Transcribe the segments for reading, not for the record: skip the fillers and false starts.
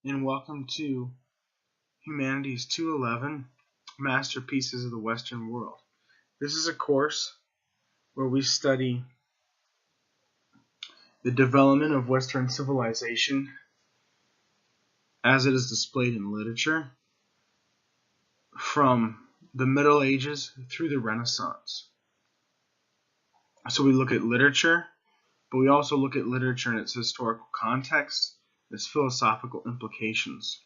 and welcome to Humanities 211, Masterpieces of the Western World. This is a course where we study the development of Western civilization as it is displayed in literature from the Middle Ages through the Renaissance. So we look at literature, but we also look at literature in its historical context, its philosophical implications.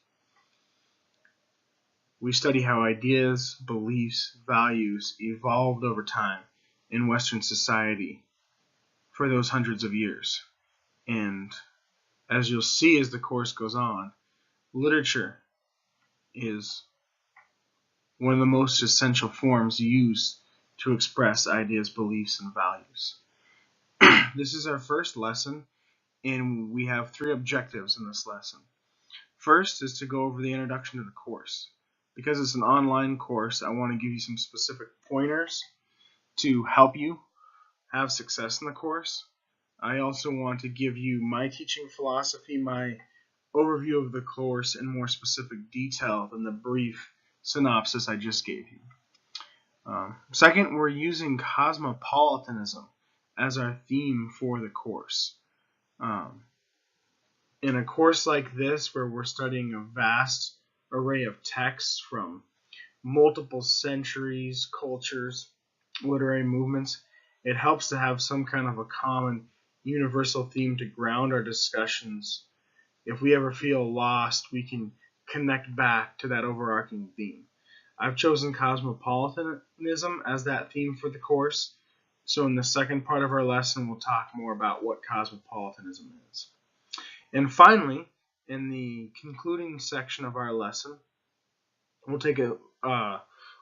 We study how ideas, beliefs, values evolved over time in Western society for those hundreds of years. And as you'll see as the course goes on, literature is one of the most essential forms used to express ideas, beliefs, and values. This is our first lesson, and we have three objectives in this lesson. First is to go over the introduction to the course. Because it's an online course, I want to give you some specific pointers to help you have success in the course. I also want to give you my teaching philosophy, my overview of the course in more specific detail than the brief synopsis I just gave you. Second, we're using cosmopolitanism as our theme for the course. In a course like this, where we're studying a vast array of texts from multiple centuries, cultures, literary movements, it helps to have some kind of a common universal theme to ground our discussions. If we ever feel lost, we can connect back to that overarching theme. I've chosen cosmopolitanism as that theme for the course, so in the second part of our lesson, we'll talk more about what cosmopolitanism is. And finally, in the concluding section of our lesson, we'll take a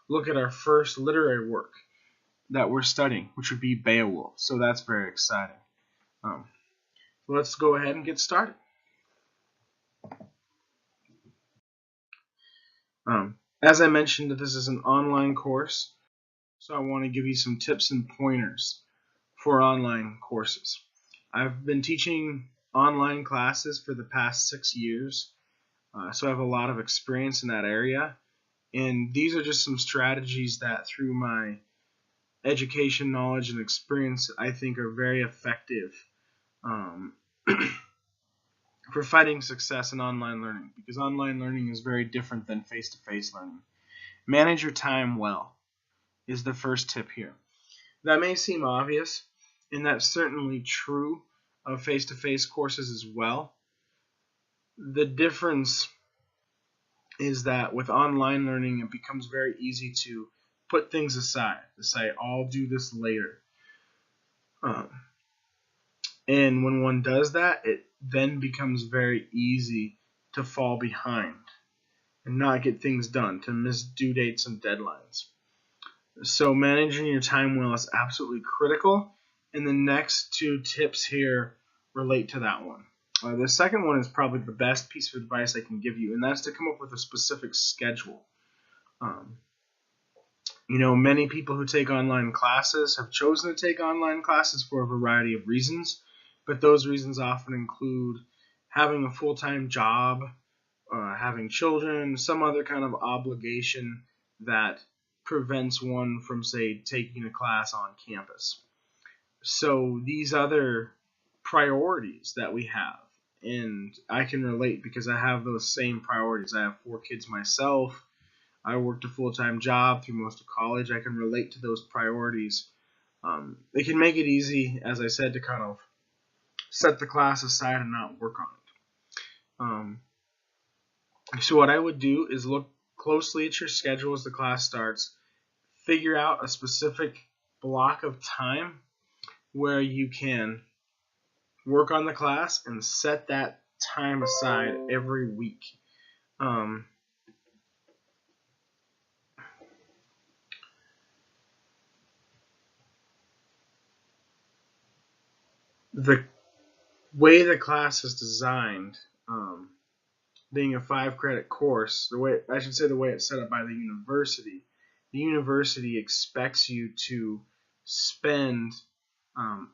look at our first literary work that we're studying, which would be Beowulf. So that's very exciting. Let's go ahead and get started. As I mentioned, this is an online course, so I want to give you some tips and pointers for online courses. I've been teaching online classes for the past 6 years, so I have a lot of experience in that area. And these are just some strategies that, through my education, knowledge, and experience, I think are very effective for finding success in online learning, because online learning is very different than face-to-face learning. Manage your time well is the first tip here. That may seem obvious, and that's certainly true of face-to-face courses as well. The difference is that with online learning, it becomes very easy to put things aside, to say, I'll do this later. And when one does that, it then becomes very easy to fall behind and not get things done, to miss due dates and deadlines. So managing your time well is absolutely critical, and the next two tips here relate to that one. The second one is probably the best piece of advice I can give you, and that's to come up with a specific schedule. Many people who take online classes have chosen to take online classes for a variety of reasons, but those reasons often include having a full-time job, having children, some other kind of obligation that prevents one from, say, taking a class on campus. So these other priorities that we have, and I can relate because I have those same priorities. I have 4 kids myself. I worked a full-time job through most of college. I can relate to those priorities. They can make it easy, as I said, to kind of set the class aside and not work on it. So what I would do is look closely at your schedule as the class starts. Figure out a specific block of time where you can work on the class and set that time aside every week. The way the class is designed, being a 5-credit course, the way it's set up by the university expects you to spend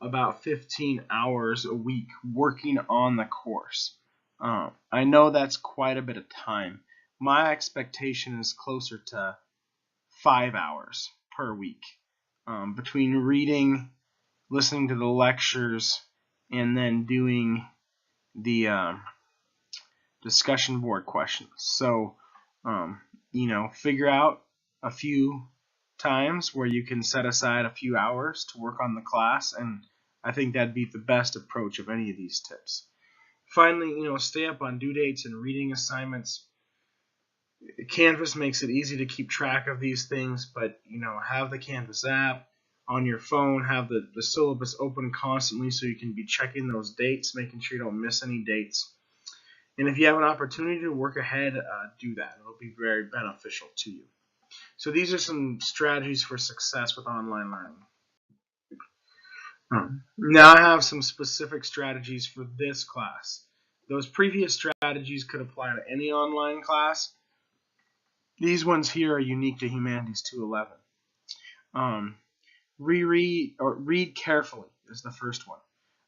about 15 hours a week working on the course. I know that's quite a bit of time. My expectation is closer to 5 hours per week, between reading, listening to the lectures, and then doing the discussion board questions. So, figure out a few times where you can set aside a few hours to work on the class, and I think that'd be the best approach of any of these tips. Finally, stay up on due dates and reading assignments. Canvas makes it easy to keep track of these things, but have the Canvas app on your phone, have the syllabus open constantly so you can be checking those dates, making sure you don't miss any dates. And if you have an opportunity to work ahead, do that. It'll be very beneficial to you. So these are some strategies for success with online learning. Now I have some specific strategies for this class. Those previous strategies could apply to any online class. These ones here are unique to Humanities 211. Read carefully is the first one.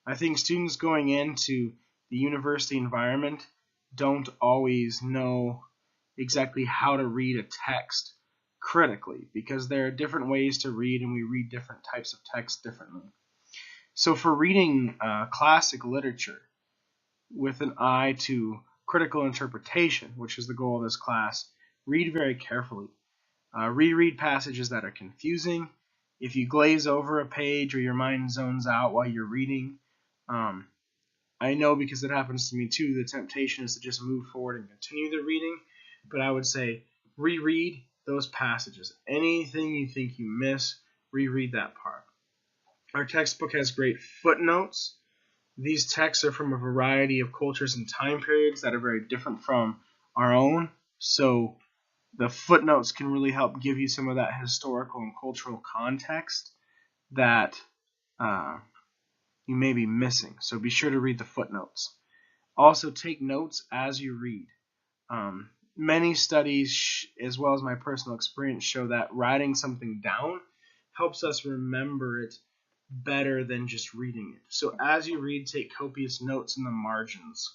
I think students going into the university environment don't always know exactly how to read a text critically, because there are different ways to read and we read different types of text differently. So for reading classic literature with an eye to critical interpretation, which is the goal of this class, read very carefully. Reread passages that are confusing. If you glaze over a page or your mind zones out while you're reading, I know because it happens to me too, the temptation is to just move forward and continue the reading, but I would say reread those passages. Anything you think you miss, reread that part. Our textbook has great footnotes. These texts are from a variety of cultures and time periods that are very different from our own, so the footnotes can really help give you some of that historical and cultural context that you may be missing. So be sure to read the footnotes. Also, take notes as you read. Many studies, as well as my personal experience, show that writing something down helps us remember it better than just reading it. So as you read, take copious notes in the margins.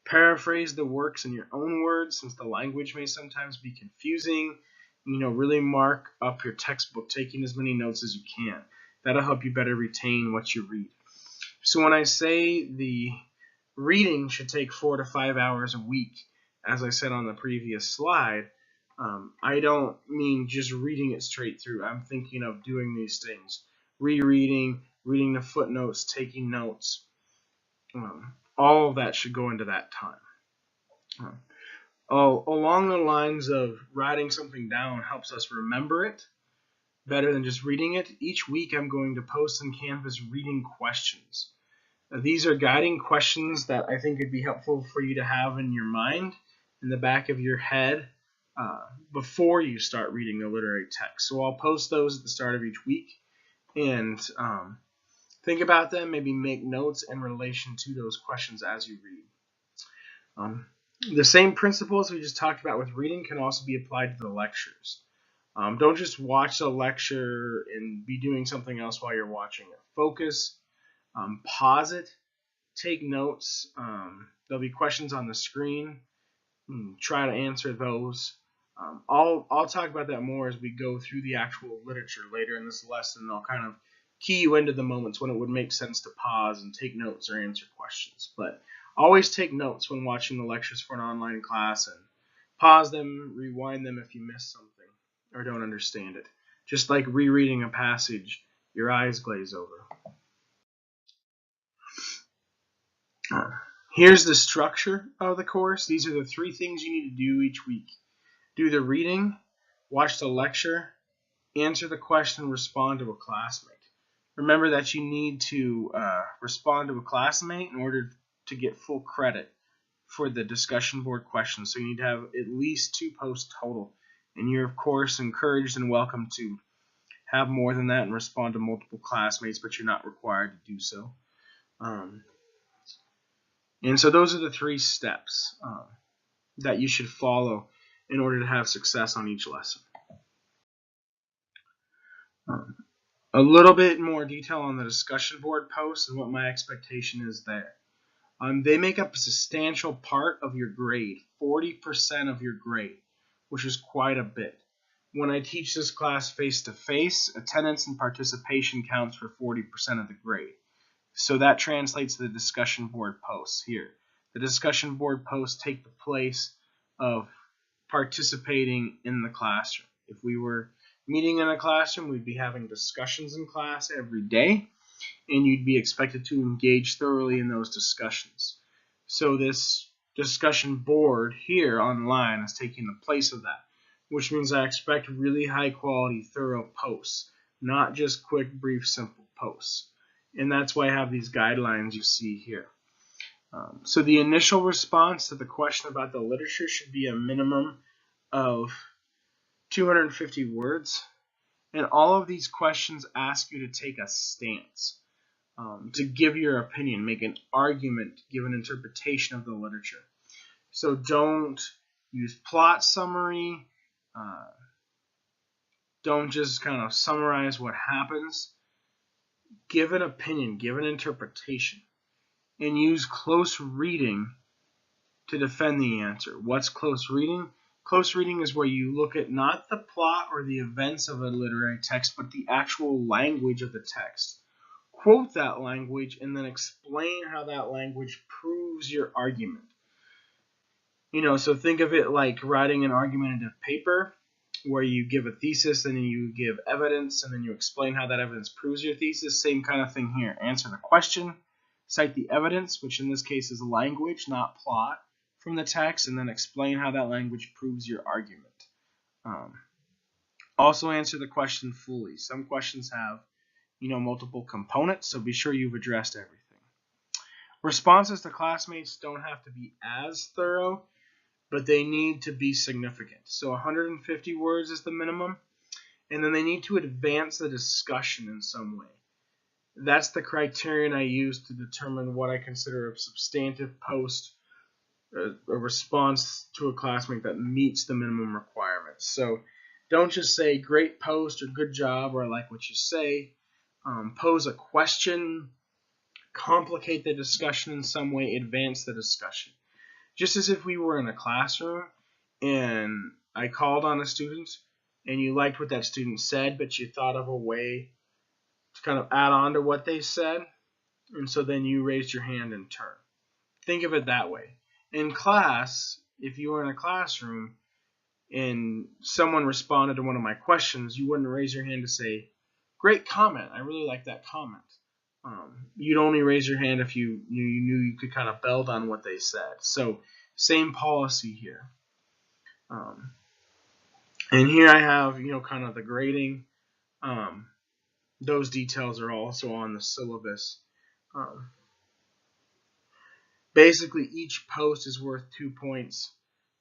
Paraphrase the works in your own words, since the language may sometimes be confusing. Really mark up your textbook, taking as many notes as you can. That'll help you better retain what you read. So when I say the reading should take 4 to 5 hours a week, as I said on the previous slide, I don't mean just reading it straight through. I'm thinking of doing these things. Rereading, reading the footnotes, taking notes. All of that should go into that time. Along the lines of writing something down helps us remember it better than just reading it. Each week I'm going to post in Canvas reading questions. These are guiding questions that I think would be helpful for you to have in your mind, in the back of your head, before you start reading the literary text. So I'll post those at the start of each week, and think about them, maybe make notes in relation to those questions as you read. The same principles we just talked about with reading can also be applied to the lectures. Don't just watch a lecture and be doing something else while you're watching it. Focus, pause it, take notes. There'll be questions on the screen. Try to answer those. I'll talk about that more as we go through the actual literature later in this lesson. I'll kind of key you into the moments when it would make sense to pause and take notes or answer questions. But always take notes when watching the lectures for an online class, and pause them, rewind them if you miss something or don't understand it. Just like rereading a passage, your eyes glaze over. Here's the structure of the course. These are the 3 things you need to do each week. Do the reading, watch the lecture, answer the question, respond to a classmate. Remember that you need to respond to a classmate in order to get full credit for the discussion board questions. So you need to have at least 2 posts total. And you're, of course, encouraged and welcome to have more than that and respond to multiple classmates, but you're not required to do so. And so those are the 3 steps that you should follow in order to have success on each lesson. A little bit more detail on the discussion board posts and what my expectation is there. They make up a substantial part of your grade, 40% of your grade, which is quite a bit. When I teach this class face-to-face, attendance and participation counts for 40% of the grade. So that translates to the discussion board posts here. The discussion board posts take the place of participating in the classroom. If we were meeting in a classroom, we'd be having discussions in class every day, and you'd be expected to engage thoroughly in those discussions. So this discussion board here online is taking the place of that, which means I expect really high quality, thorough posts, not just quick, brief, simple posts. And that's why I have these guidelines you see here. So the initial response to the question about the literature should be a minimum of 250 words. And all of these questions ask you to take a stance, to give your opinion, make an argument, give an interpretation of the literature. So don't use plot summary. Don't just kind of summarize what happens. Give an opinion, give an interpretation, and use close reading to defend the answer. What's close reading? Close reading is where you look at not the plot or the events of a literary text, but the actual language of the text. Quote that language and then explain how that language proves your argument. So think of it like writing an argumentative paper where you give a thesis and then you give evidence and then you explain how that evidence proves your thesis. Same kind of thing here. Answer the question, cite the evidence, which in this case is language, not plot, from the text, and then explain how that language proves your argument. Also answer the question fully. Some questions have, multiple components, so be sure you've addressed everything. Responses to classmates don't have to be as thorough, but they need to be significant. So 150 words is the minimum, and then they need to advance the discussion in some way. That's the criterion I use to determine what I consider a substantive post, a response to a classmate that meets the minimum requirements. So don't just say great post or good job or I like what you say. Pose a question, complicate the discussion in some way, advance the discussion. Just as if we were in a classroom and I called on a student and you liked what that student said, but you thought of a way to kind of add on to what they said, and so then you raised your hand in turn. Think of it that way. In class, if you were in a classroom and someone responded to one of my questions, you wouldn't raise your hand to say, great comment, I really like that comment. You'd only raise your hand if you knew you could kind of build on what they said. So same policy here. And here I have, kind of the grading. Those details are also on the syllabus. Basically, each post is worth 2 points,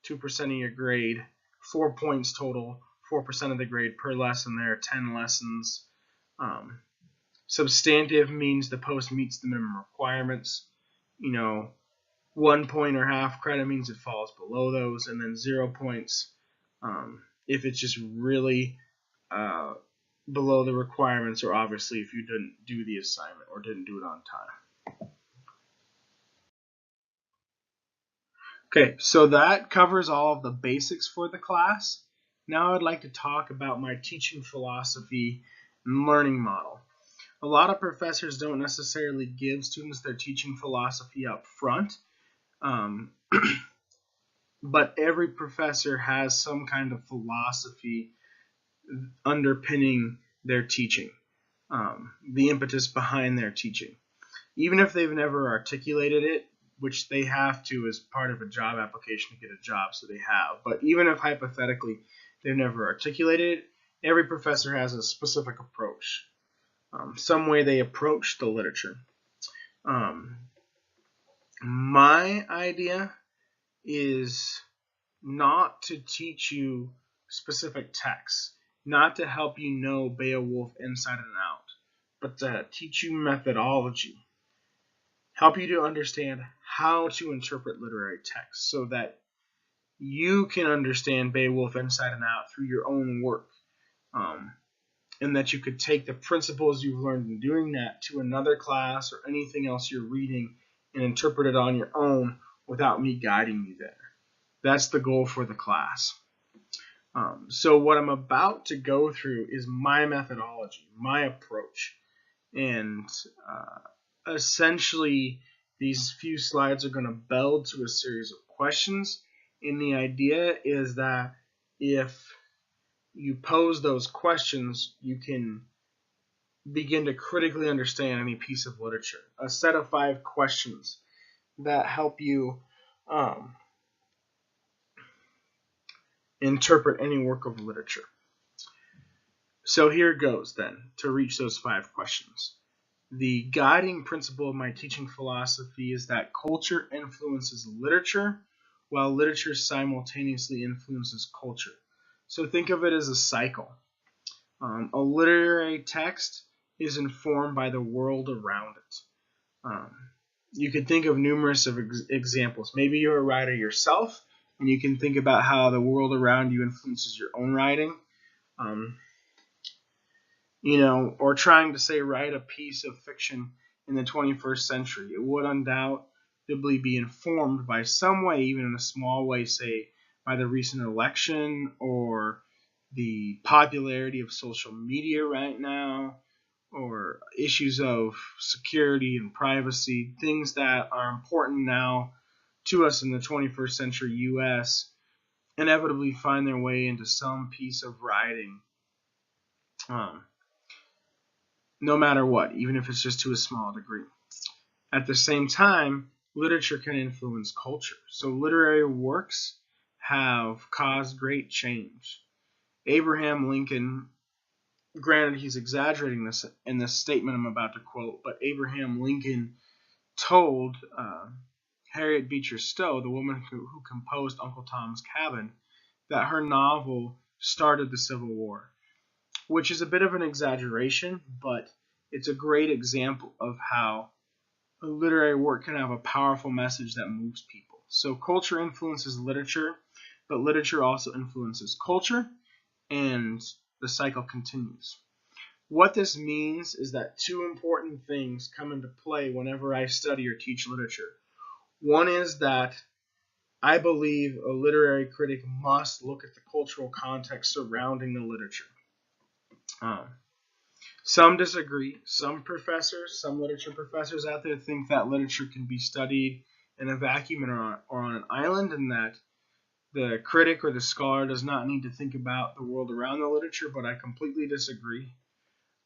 2% of your grade, 4 points total, 4% of the grade per lesson. There are 10 lessons. Substantive means the post meets the minimum requirements. 1 point or half credit means it falls below those, and then 0 points if it's just really below the requirements, or obviously if you didn't do the assignment or didn't do it on time. Okay, so that covers all of the basics for the class. Now I'd like to talk about my teaching philosophy and learning model. A lot of professors don't necessarily give students their teaching philosophy up front, but every professor has some kind of philosophy underpinning their teaching, the impetus behind their teaching. Even if they've never articulated it, which they have to as part of a job application to get a job, so they have. But even if hypothetically they've never articulated it, every professor has a specific approach. Some way they approach the literature. My idea is not to teach you specific texts, not to help you know Beowulf inside and out, but to teach you methodology, help you to understand how to interpret literary texts so that you can understand Beowulf inside and out through your own work. And that you could take the principles you've learned in doing that to another class or anything else you're reading and interpret it on your own without me guiding you there. That's the goal for the class. So what I'm about to go through is my methodology, my approach. And essentially, these few slides are going to build to a series of questions. And the idea is that if you pose those questions, you can begin to critically understand any piece of literature. A set of 5 questions that help you interpret any work of literature. So here goes then to reach those 5 questions. The guiding principle of my teaching philosophy is that culture influences literature, while literature simultaneously influences culture. So think of it as a cycle. A literary text is informed by the world around it. You could think of numerous of examples. Maybe you're a writer yourself, and you can think about how the world around you influences your own writing. Or trying to, say, write a piece of fiction in the 21st century. It would undoubtedly be informed by some way, even in a small way, say, by the recent election or the popularity of social media right now, or issues of security and privacy, things that are important now to us in the 21st century U.S. inevitably find their way into some piece of writing. No matter what, even if it's just to a small degree. At the same time, literature can influence culture. So literary works have caused great change. Abraham Lincoln, granted he's exaggerating this in this statement I'm about to quote, but Abraham Lincoln told Harriet Beecher Stowe, the woman who composed Uncle Tom's Cabin, that her novel started the Civil War, which is a bit of an exaggeration, but it's a great example of how a literary work can have a powerful message that moves people. So culture influences literature, but literature also influences culture, and the cycle continues. What this means is that 2 important things come into play whenever I study or teach literature. One is that I believe a literary critic must look at the cultural context surrounding the literature. Some disagree. Some literature professors out there think that literature can be studied in a vacuum or on an island, and that the critic or the scholar does not need to think about the world around the literature, but I completely disagree.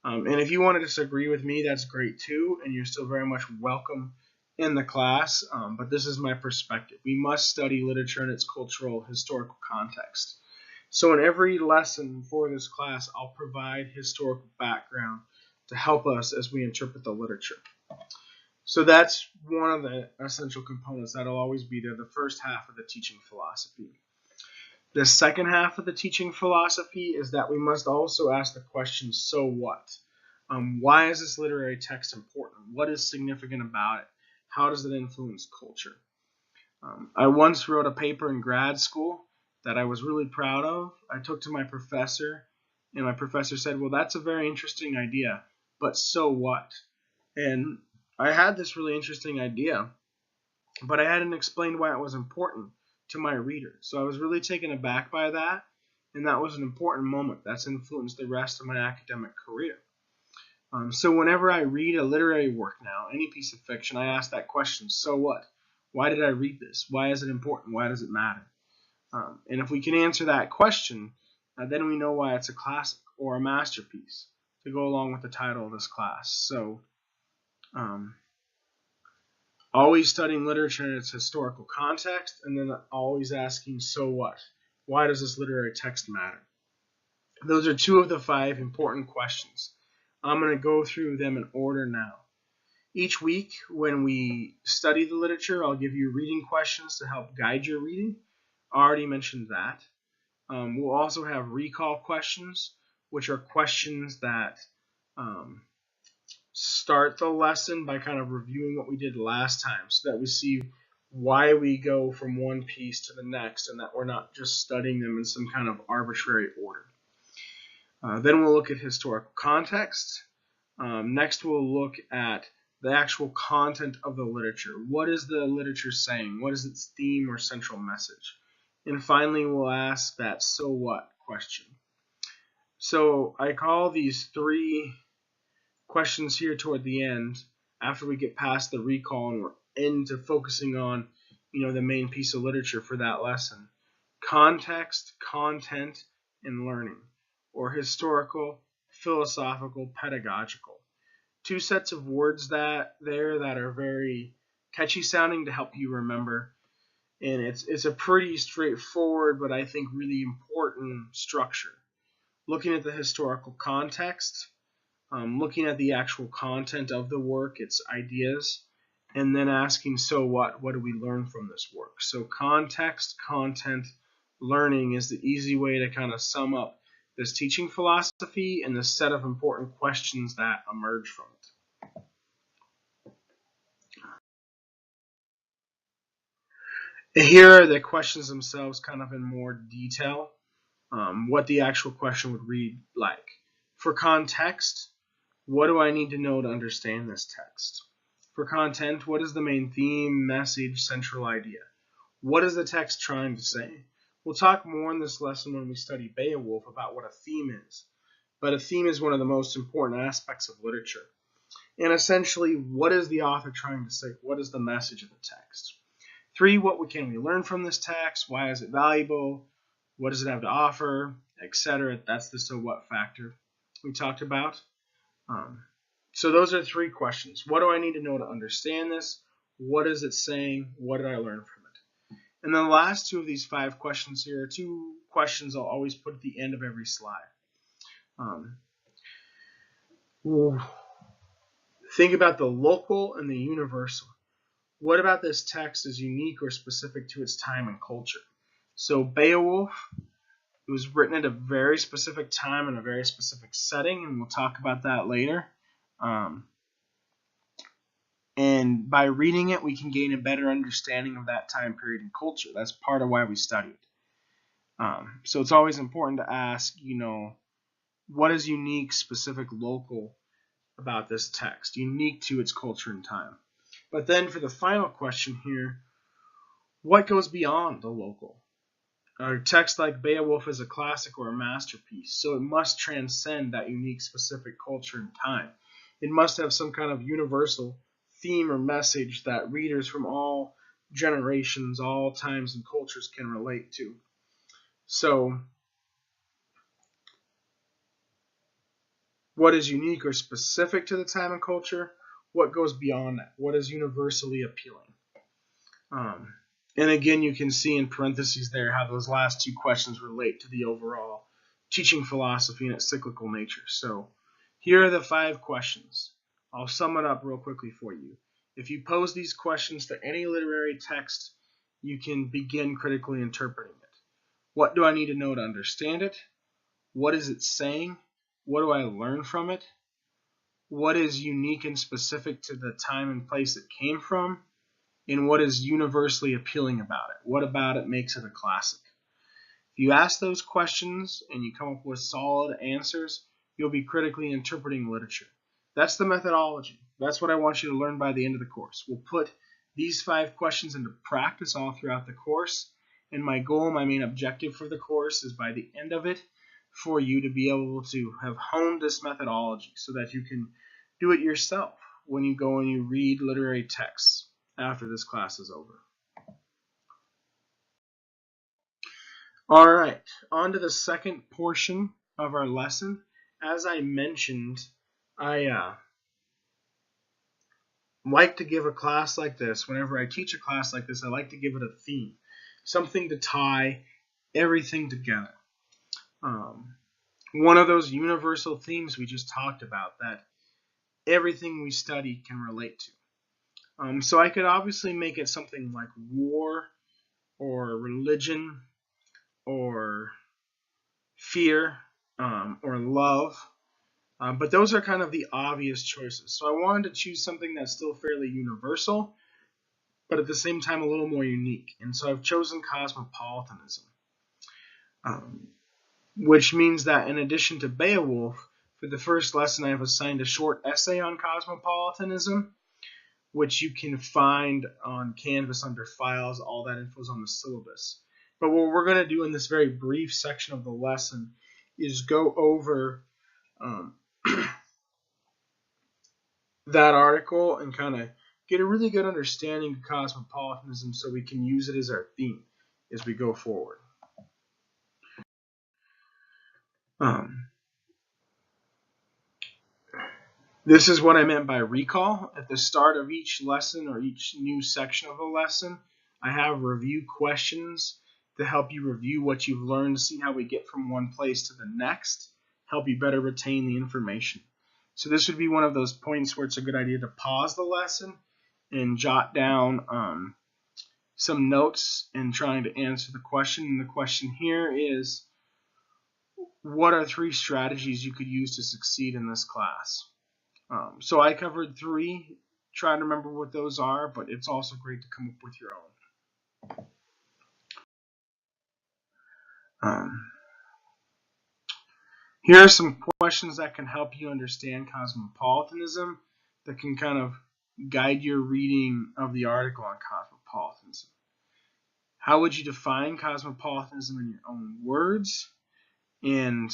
And if you want to disagree with me, that's great too, and you're still very much welcome in the class, but this is my perspective. We must study literature in its cultural, historical context. So in every lesson for this class, I'll provide historical background to help us as we interpret the literature. So that's one of the essential components that'll always be there, the first half of the teaching philosophy. The second half of the teaching philosophy is that we must also ask the question, so what? Why is this literary text important? What is significant about it? How does it influence culture? I once wrote a paper in grad school that I was really proud of. I took to my professor, and my professor said, well, that's a very interesting idea, but so what? And I had this really interesting idea, but I hadn't explained why it was important to my reader. So I was really taken aback by that, and that was an important moment. That's influenced the rest of my academic career. So whenever I read a literary work now, any piece of fiction, I ask that question, so what? Why did I read this? Why is it important? Why does it matter? And if we can answer that question, then we know why it's a classic or a masterpiece to go along with the title of this class. So always studying literature in its historical context, and then always asking, so what? Why does this literary text matter? Those are 2 of the 5 important questions. I'm going to go through them in order now. Each week, when we study the literature, I'll give you reading questions to help guide your reading. I already mentioned that. We'll also have recall questions, which are questions that start the lesson by kind of reviewing what we did last time, so that we see why we go from one piece to the next, and that we're not just studying them in some kind of arbitrary order. Then we'll look at historical context. Next, we'll look at the actual content of the literature. What is the literature saying? What is its theme or central message? And finally, we'll ask that "so what" question. So I call these 3 questions here toward the end, after we get past the recall and we're into focusing on, the main piece of literature for that lesson: context, content, and learning, or historical, philosophical, pedagogical. 2 sets of words that are very catchy sounding to help you remember, and it's a pretty straightforward but I think really important structure. Looking at the historical context, looking at the actual content of the work, its ideas, and then asking, so what? What do we learn from this work? So context, content, learning is the easy way to kind of sum up this teaching philosophy and the set of important questions that emerge from it. Here are the questions themselves kind of in more detail, what the actual question would read like. For context, what do I need to know to understand this text? For content, what is the main theme, message, central idea? What is the text trying to say? We'll talk more in this lesson when we study Beowulf about what a theme is. But a theme is one of the most important aspects of literature. And essentially, what is the author trying to say? What is the message of the text? 3, what can we learn from this text? Why is it valuable? What does it have to offer? Etc. That's the so what factor we talked about. So those are 3 questions. What do I need to know to understand this? What is it saying? What did I learn from it? And then the last 2 of these 5 questions here are 2 questions I'll always put at the end of every slide. Think about the local and the universal. What about this text is unique or specific to its time and culture? So Beowulf, it was written at a very specific time in a very specific setting, and we'll talk about that later. And by reading it, we can gain a better understanding of that time period and culture. That's part of why we study it. So it's always important to ask, what is unique, specific, local about this text, unique to its culture and time. But then for the final question here, what goes beyond the local? A text like Beowulf is a classic or a masterpiece, so it must transcend that unique, specific culture and time. It must have some kind of universal theme or message that readers from all generations, all times and cultures can relate to. So, what is unique or specific to the time and culture? What goes beyond that? What is universally appealing? And again, you can see in parentheses there how those last 2 questions relate to the overall teaching philosophy and its cyclical nature. So here are the 5 questions. I'll sum it up real quickly for you. If you pose these questions to any literary text, you can begin critically interpreting it. What do I need to know to understand it? What is it saying? What do I learn from it? What is unique and specific to the time and place it came from? And what is universally appealing about it? What about it makes it a classic? If you ask those questions and you come up with solid answers, you'll be critically interpreting literature. That's the methodology. That's what I want you to learn by the end of the course. We'll put these 5 questions into practice all throughout the course, and my goal, my main objective for the course is by the end of it for you to be able to have honed this methodology so that you can do it yourself when you go and you read literary texts after this class is over. All right, on to the second portion of our lesson. As I mentioned, I like to give a class like this. Whenever I teach a class like this, I like to give it a theme, something to tie everything together. One of those universal themes we just talked about that everything we study can relate to. So I could obviously make it something like war or religion or fear or love. But those are kind of the obvious choices. So I wanted to choose something that's still fairly universal, but at the same time a little more unique. And so I've chosen cosmopolitanism, which means that in addition to Beowulf, for the first lesson I have assigned a short essay on cosmopolitanism. which you can find on Canvas under Files. All that info is on the syllabus. But what we're going to do in this very brief section of the lesson is go over that article and kind of get a really good understanding of cosmopolitanism so we can use it as our theme as we go forward. This is what I meant by recall. At the start of each lesson or each new section of a lesson, I have review questions to help you review what you've learned, see how we get from one place to the next, help you better retain the information. So this would be one of those points where it's a good idea to pause the lesson and jot down some notes in trying to answer the question. And the question here is, what are 3 strategies you could use to succeed in this class? So I covered 3. Try to remember what those are, but it's also great to come up with your own. Here are some questions that can help you understand cosmopolitanism, that can kind of guide your reading of the article on cosmopolitanism. How would you define cosmopolitanism in your own words? And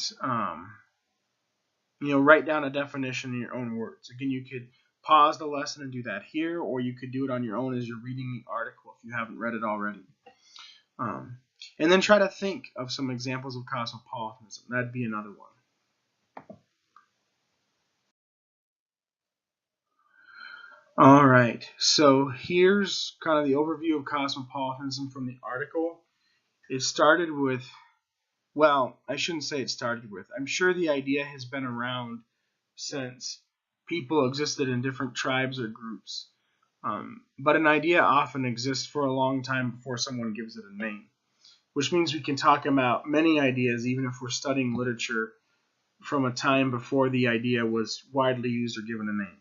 write down a definition in your own words. Again, you could pause the lesson and do that here, or you could do it on your own as you're reading the article if you haven't read it already. And then try to think of some examples of cosmopolitanism. That'd be another one. All right, so here's kind of the overview of cosmopolitanism from the article. It started with, well, I shouldn't say it started with. I'm sure the idea has been around since people existed in different tribes or groups. But an idea often exists for a long time before someone gives it a name, which means we can talk about many ideas even if we're studying literature from a time before the idea was widely used or given a name.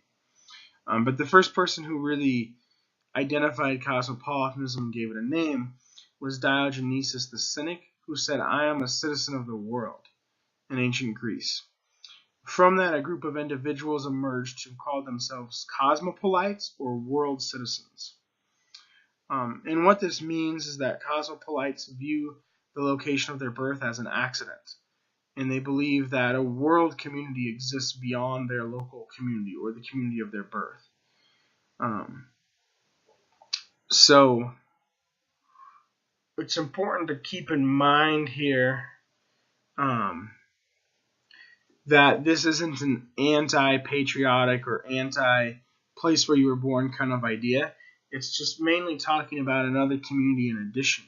But the first person who really identified cosmopolitanism and gave it a name was Diogenes the Cynic, who said, "I am a citizen of the world," in ancient Greece. From that, a group of individuals emerged who called themselves cosmopolites or world citizens. And what this means is that cosmopolites view the location of their birth as an accident, and they believe that a world community exists beyond their local community or the community of their birth. So it's important to keep in mind here that this isn't an anti-patriotic or anti-place where you were born kind of idea. It's just mainly talking about another community in addition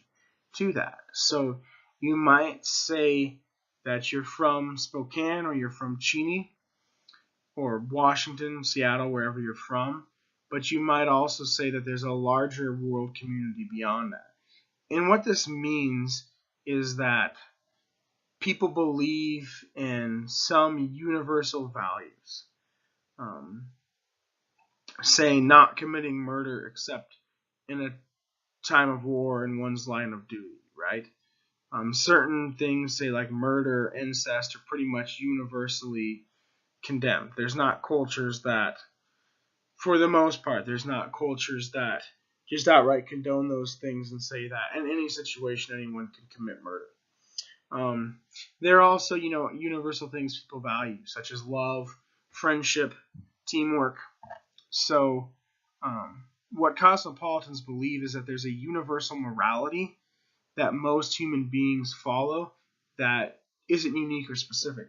to that. So you might say that you're from Spokane or you're from Cheney or Washington, Seattle, wherever you're from, but you might also say that there's a larger world community beyond that. And what this means is that people believe in some universal values, say not committing murder except in a time of war in one's line of duty, right? Certain things, say like murder, incest, are pretty much universally condemned. There's not cultures that, for the most part, there's not cultures that just outright condone those things and say that in any situation anyone can commit murder. There are also, universal things people value, such as love, friendship, teamwork. So, what cosmopolitans believe is that there's a universal morality that most human beings follow that isn't unique or specific.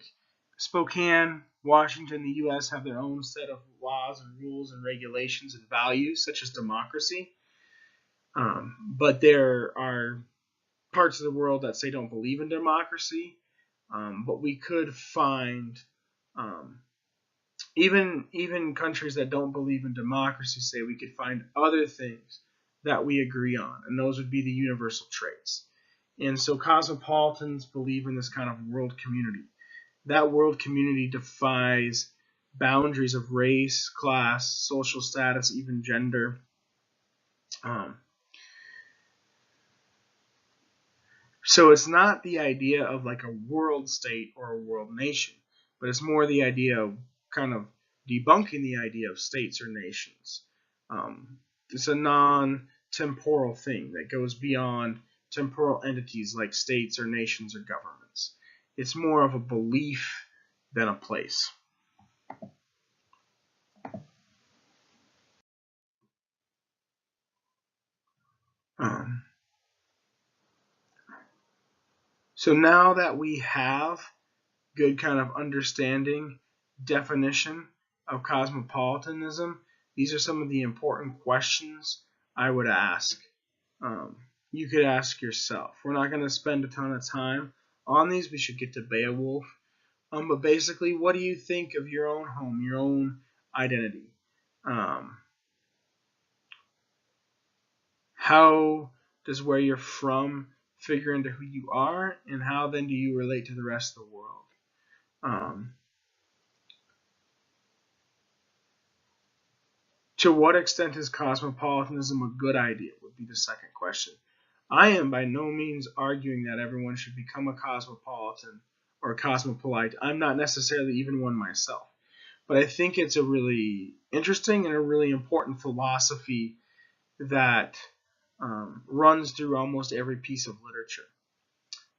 Spokane, Washington, the U.S. have their own set of laws and rules and regulations and values, such as democracy. But there are parts of the world that say don't believe in democracy. But we could find even countries that don't believe in democracy say we could find other things that we agree on, and those would be the universal traits. And so cosmopolitans believe in this kind of world community. That world community defies boundaries of race, class, social status, even gender. So it's not the idea of like a world state or a world nation, but it's more the idea of kind of debunking the idea of states or nations. It's a non-temporal thing that goes beyond temporal entities like states or nations or governments. It's more of a belief than a place. So now that we have good kind of understanding, definition of cosmopolitanism, these are some of the important questions I would ask. You could ask yourself. We're not going to spend a ton of time on these. We should get to Beowulf. But basically, what do you think of your own home, your own identity? How does where you're from figure into who you are, and how then do you relate to the rest of the world? To what extent is cosmopolitanism a good idea would be the second question. I am by no means arguing that everyone should become a cosmopolitan or a cosmopolite. I'm not necessarily even one myself. But I think it's a really interesting and a really important philosophy that runs through almost every piece of literature.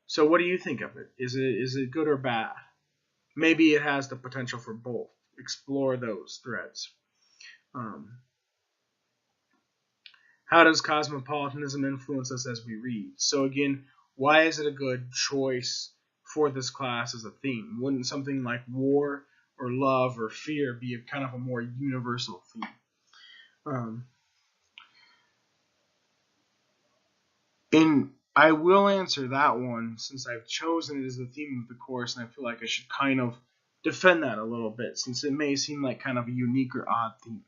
So what do you think of it? Is it good or bad? Maybe it has the potential for both. Explore those threads. How does cosmopolitanism influence us as we read? So again, why is it a good choice for this class as a theme? Wouldn't something like war or love or fear be a kind of a more universal theme? And I will answer that one since I've chosen it as the theme of the course, and I feel like I should kind of defend that a little bit since it may seem like kind of a unique or odd theme.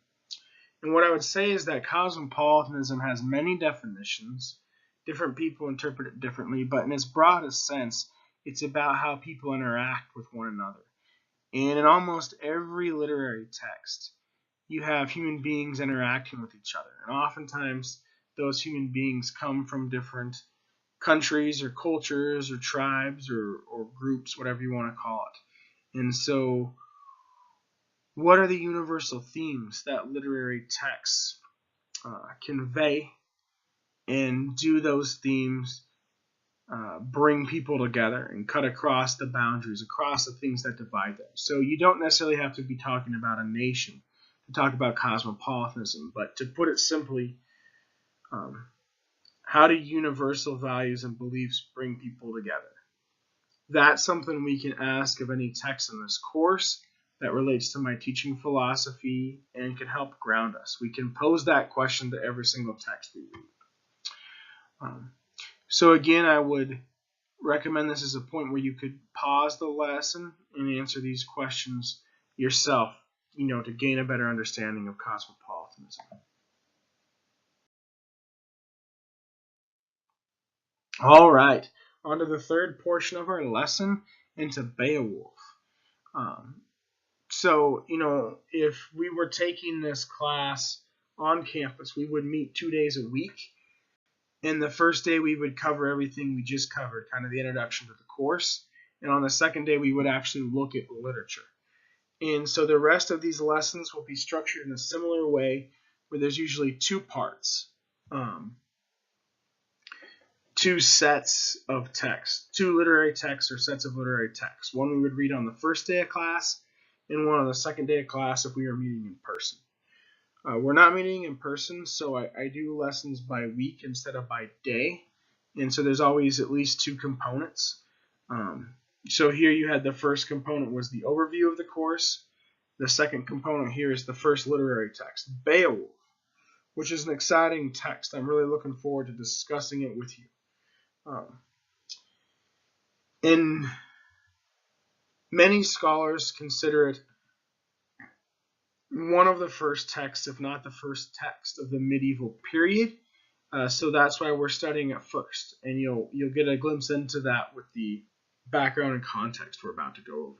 And what I would say is that cosmopolitanism has many definitions. Different people interpret it differently, but in its broadest sense, it's about how people interact with one another. And in almost every literary text, you have human beings interacting with each other. And oftentimes, those human beings come from different countries or cultures or tribes or groups, whatever you want to call it. And so, what are the universal themes that literary texts convey, and do those themes bring people together and cut across the boundaries, across the things that divide them? So you don't necessarily have to be talking about a nation to talk about cosmopolitanism, but to put it simply, how do universal values and beliefs bring people together? That's something we can ask of any text in this course that relates to my teaching philosophy and can help ground us. We can pose that question to every single text we read. So again, I would recommend this as a point where you could pause the lesson and answer these questions yourself, to gain a better understanding of cosmopolitanism. All right, on to the third portion of our lesson, into Beowulf. So, if we were taking this class on campus, we would meet 2 days a week. And the first day we would cover everything we just covered, kind of the introduction to the course. And on the second day, we would actually look at literature. And so the rest of these lessons will be structured in a similar way, where there's usually two parts, two sets of text, two literary texts or sets of literary texts. One we would read on the first day of class, and one on the second day of class if we were meeting in person. We're not meeting in person, so I do lessons by week instead of by day. And so there's always at least two components. So here you had the first component was the overview of the course. The second component here is the first literary text, Beowulf, which is an exciting text. I'm really looking forward to discussing it with you. And many scholars consider it one of the first texts, if not the first text, of the medieval period. So that's why we're studying it first, and you'll get a glimpse into that with the background and context we're about to go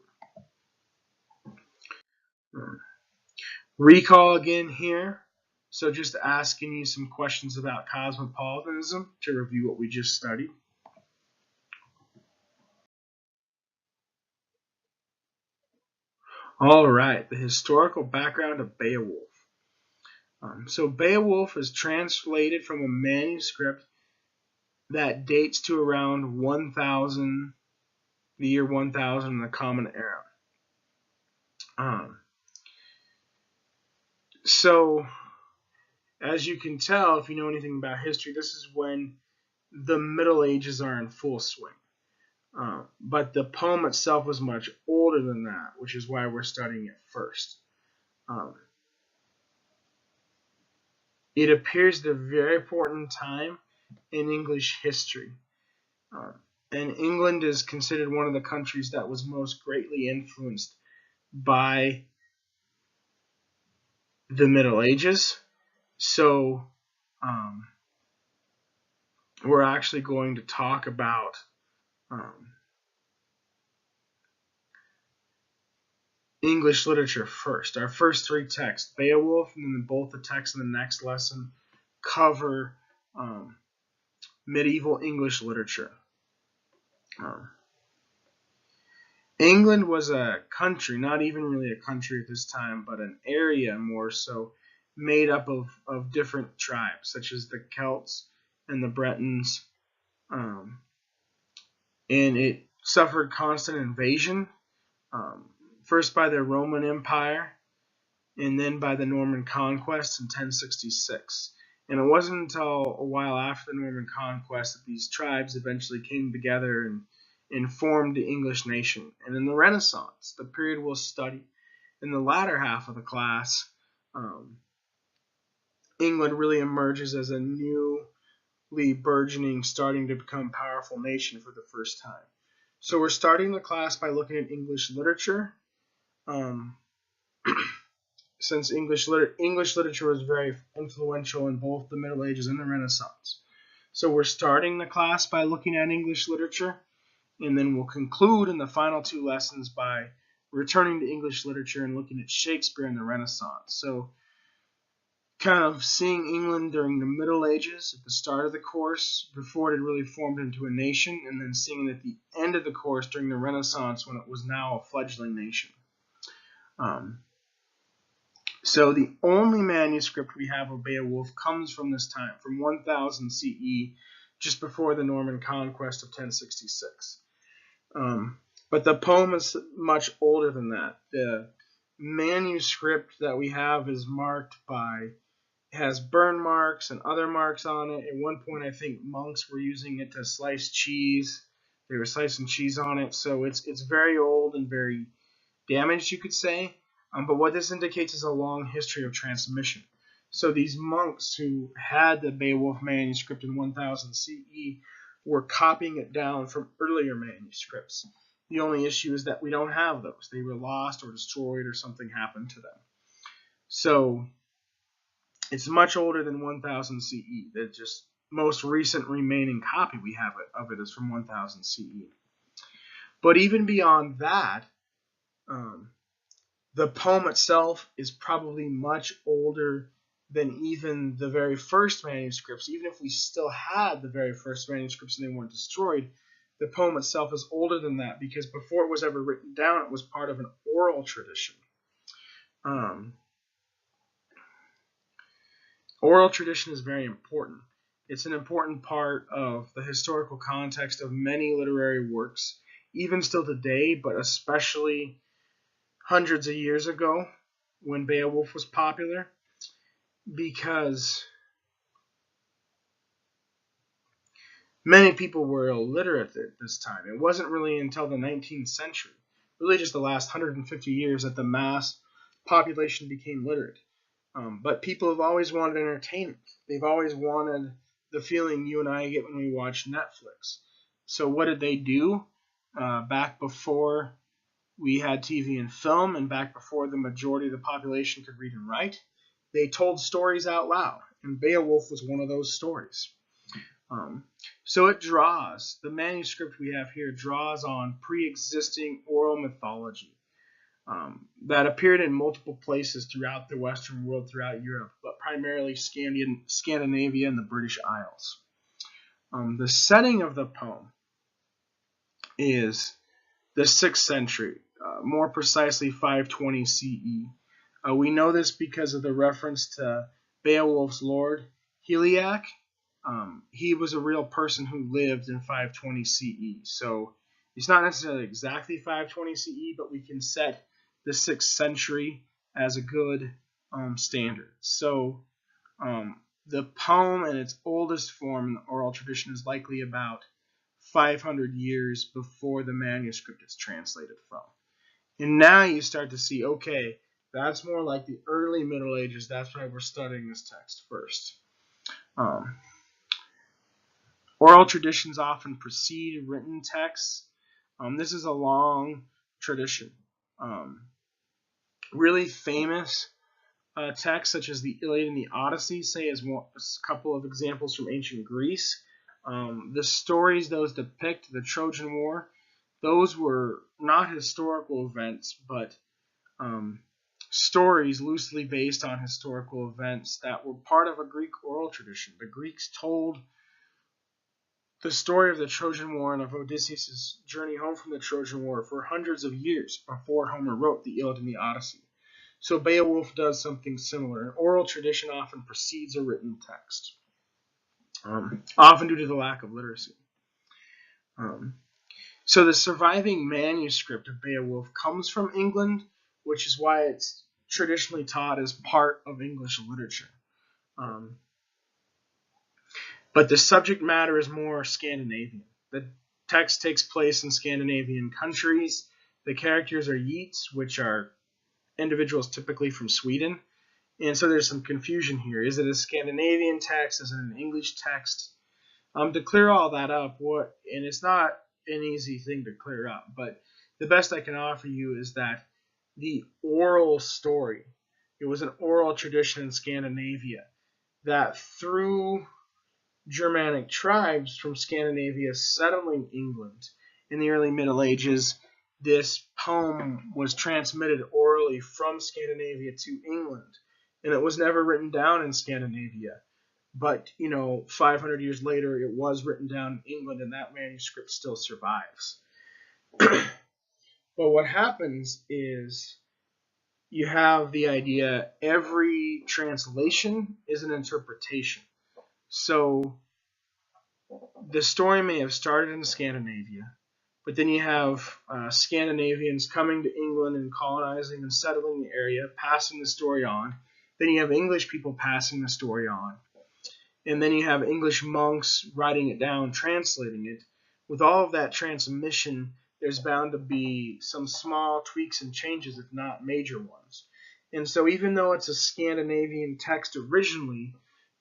over. Recall again here. So just asking you some questions about cosmopolitanism to review what we just studied. All right, the historical background of Beowulf. So Beowulf is translated from a manuscript that dates to around 1000, the year 1000 in the Common Era. So, as you can tell, if you know anything about history, this is when the Middle Ages are in full swing. But the poem itself was much older than that, which is why we're studying it first. It appears at a very important time in English history. And England is considered one of the countries that was most greatly influenced by the Middle Ages. So we're actually going to talk about English literature first. Our first three texts, Beowulf, and then both the texts in the next lesson cover medieval English literature. England was a country, not even really a country at this time, but an area more so, made up of different tribes, such as the Celts and the Bretons. And it suffered constant invasion, first by the Roman Empire, and then by the Norman Conquest in 1066. And it wasn't until a while after the Norman Conquest that these tribes eventually came together and formed the English nation. And in the Renaissance, the period we'll study in the latter half of the class, England really emerges as a newly burgeoning, starting to become powerful nation for the first time. So we're starting the class by looking at English literature. Since English literature was very influential in both the Middle Ages and the Renaissance. So we're starting the class by looking at English literature, and then we'll conclude in the final two lessons by returning to English literature and looking at Shakespeare and the Renaissance. So kind of seeing England during the Middle Ages at the start of the course before it had really formed into a nation, and then seeing it at the end of the course during the Renaissance when it was now a fledgling nation. So the only manuscript we have of Beowulf comes from this time, from 1000 CE, just before the Norman conquest of 1066. But the poem is much older than that. The manuscript that we have is marked by, has burn marks and other marks on it. At one point, I think monks were using it to slice cheese. They were slicing cheese on it. So it's very old and very damaged, you could say. But what this indicates is a long history of transmission. So these monks who had the Beowulf manuscript in 1000 CE were copying it down from earlier manuscripts. The only issue is that we don't have those. They were lost or destroyed or something happened to them. So it's much older than 1000 CE. The just most recent remaining copy we have of it is from 1000 CE. But even beyond that, the poem itself is probably much older than even the very first manuscripts. Even if we still had the very first manuscripts and they weren't destroyed, the poem itself is older than that because before it was ever written down, it was part of an oral tradition. Oral tradition is very important. It's an important part of the historical context of many literary works, even still today, but especially hundreds of years ago when Beowulf was popular, because many people were illiterate at this time. It wasn't really until the 19th century, really just the last 150 years, that the mass population became literate. But people have always wanted entertainment. They've always wanted the feeling you and I get when we watch Netflix. So what did they do back before we had TV and film, and back before the majority of the population could read and write? They told stories out loud, and Beowulf was one of those stories. So it draws, the manuscript we have here draws on pre-existing oral mythology that appeared in multiple places throughout the Western world, throughout Europe, but primarily Scandinavia and the British Isles. The setting of the poem is the 6th century, more precisely 520 CE. We know this because of the reference to Beowulf's lord, Heliac. He was a real person who lived in 520 CE. So it's not necessarily exactly 520 CE, but we can set the 6th century as a good standard. So the poem in its oldest form in the oral tradition is likely about 500 years before the manuscript is translated from. And now you start to see, okay, that's more like the early Middle Ages. That's why we're studying this text first. Oral traditions often precede written texts. This is a long tradition. Really famous texts such as the Iliad and the Odyssey, say, as a couple of examples from ancient Greece. The stories those depict the Trojan War, those were not historical events, but stories loosely based on historical events that were part of a Greek oral tradition. The Greeks told the story of the Trojan War and of Odysseus' journey home from the Trojan War for hundreds of years before Homer wrote the Iliad and the Odyssey. So Beowulf does something similar. An oral tradition often precedes a written text, often due to the lack of literacy. So the surviving manuscript of Beowulf comes from England, which is why it's traditionally taught as part of English literature. But the subject matter is more Scandinavian. The text takes place in Scandinavian countries. The characters are Yeats, which are individuals typically from Sweden. And so there's some confusion here. Is it a Scandinavian text? Is it an English text? To clear all that up, and it's not an easy thing to clear up, but the best I can offer you is that the oral story, it was an oral tradition in Scandinavia that through Germanic tribes from Scandinavia settling England in the early Middle Ages, this poem was transmitted orally from Scandinavia to England, and it was never written down in Scandinavia. But, 500 years later, it was written down in England, and that manuscript still survives. But what happens is you have the idea every translation is an interpretation. So the story may have started in Scandinavia, but then you have Scandinavians coming to England and colonizing and settling the area, passing the story on. Then you have English people passing the story on. And then you have English monks writing it down, translating it. With all of that transmission, there's bound to be some small tweaks and changes, if not major ones. And so even though it's a Scandinavian text originally,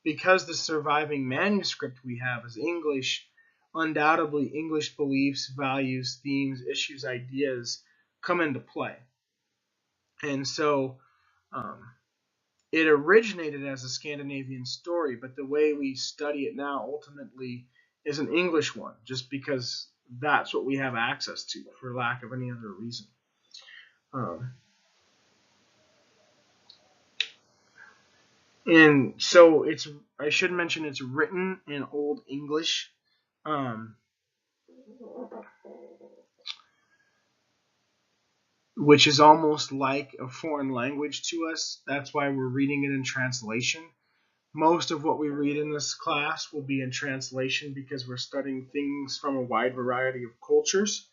because the surviving manuscript we have is English, undoubtedly English beliefs, values, themes, issues, ideas come into play. And so it originated as a Scandinavian story, but the way we study it now ultimately is an English one, just because that's what we have access to, for lack of any other reason. And so I should mention it's written in Old English. Which is almost like a foreign language to us. That's why we're reading it in translation. Most of what we read in this class will be in translation because we're studying things from a wide variety of cultures.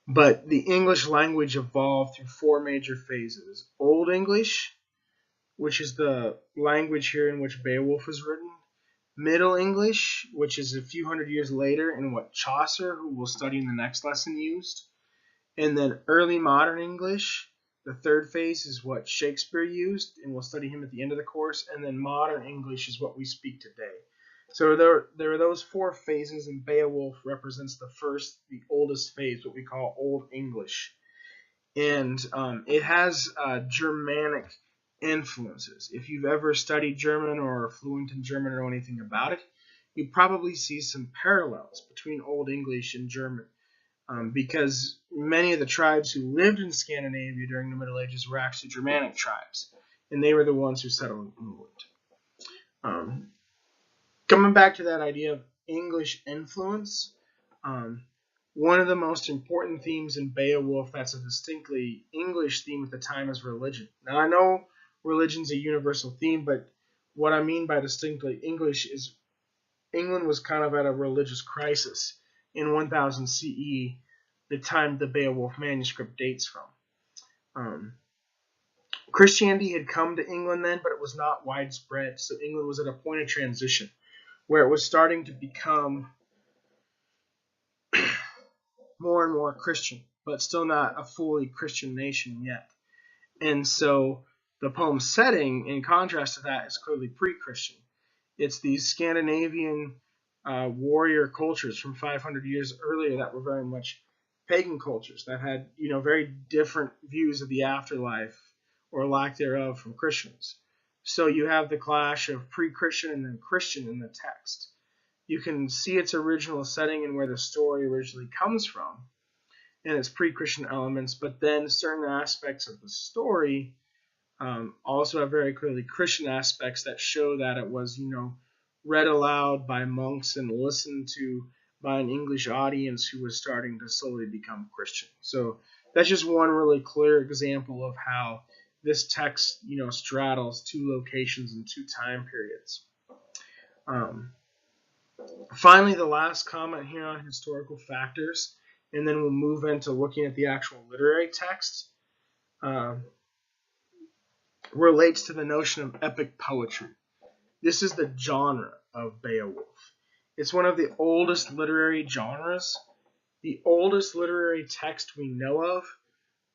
But the English language evolved through 4 major phases. Old English, which is the language here in which Beowulf is written. Middle English, which is a few hundred years later, and what Chaucer, who we'll study in the next lesson, used. And then Early Modern English, the 3rd phase, is what Shakespeare used, and we'll study him at the end of the course. And then Modern English is what we speak today. So there are those 4 phases, and Beowulf represents the oldest phase, what we call Old English. And it has Germanic influences. If you've ever studied German or are fluent in German or know anything about it, you probably see some parallels between Old English and German. Because many of the tribes who lived in Scandinavia during the Middle Ages were actually Germanic tribes, and they were the ones who settled England. Coming back to that idea of English influence, one of the most important themes in Beowulf that's a distinctly English theme at the time is religion. Now, I know religion's a universal theme, but what I mean by distinctly English is England was kind of at a religious crisis in 1000 CE, the time the Beowulf manuscript dates from. Um, Christianity had come to England then, but it was not widespread, so England was at a point of transition where it was starting to become more and more Christian, but still not a fully Christian nation yet. And so the poem's setting, in contrast to that, is clearly pre-Christian. It's these Scandinavian warrior cultures from 500 years earlier that were very much pagan cultures that had, very different views of the afterlife or lack thereof from Christians. So you have the clash of pre-Christian and then Christian in the text. You can see its original setting and where the story originally comes from and its pre-Christian elements, but then certain aspects of the story also have very clearly Christian aspects that show that it was, read aloud by monks and listened to by an English audience who was starting to slowly become Christian. So that's just one really clear example of how this text, straddles two locations and two time periods. Finally, the last comment here on historical factors, and then we'll move into looking at the actual literary text, relates to the notion of epic poetry. This is the genre of Beowulf. It's one of the oldest literary genres. The oldest literary text we know of,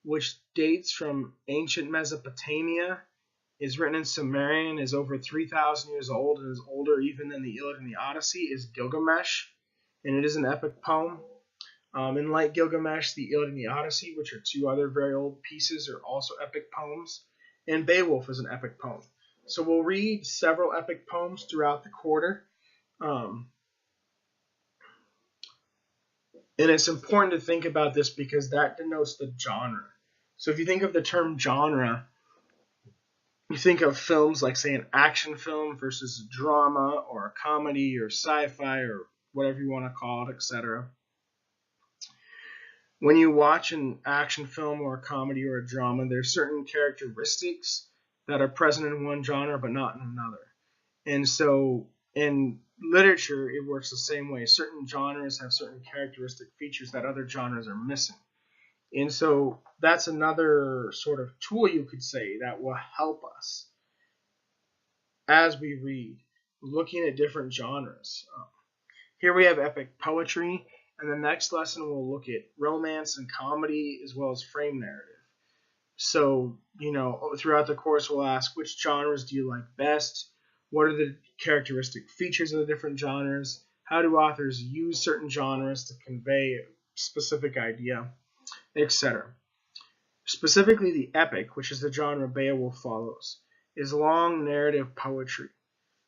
which dates from ancient Mesopotamia, is written in Sumerian, is over 3,000 years old, and is older even than the Iliad and the Odyssey, is Gilgamesh, and it is an epic poem. And like Gilgamesh, the Iliad and the Odyssey, which are two other very old pieces, are also epic poems, and Beowulf is an epic poem. So we'll read several epic poems throughout the quarter. And it's important to think about this because that denotes the genre. So if you think of the term genre, you think of films like, say, an action film versus a drama or a comedy or sci-fi or whatever you want to call it, etc. When you watch an action film or a comedy or a drama, there's certain characteristics that are present in one genre but not in another. And so in literature, it works the same way. Certain genres have certain characteristic features that other genres are missing. And so that's another sort of tool, you could say, that will help us as we read, looking at different genres. Here we have epic poetry, and the next lesson we'll look at romance and comedy as well as frame narrative. So, throughout the course we'll ask, which genres do you like best? What are the characteristic features of the different genres? How do authors use certain genres to convey a specific idea, etc. Specifically, the epic, which is the genre Beowulf follows, is long narrative poetry,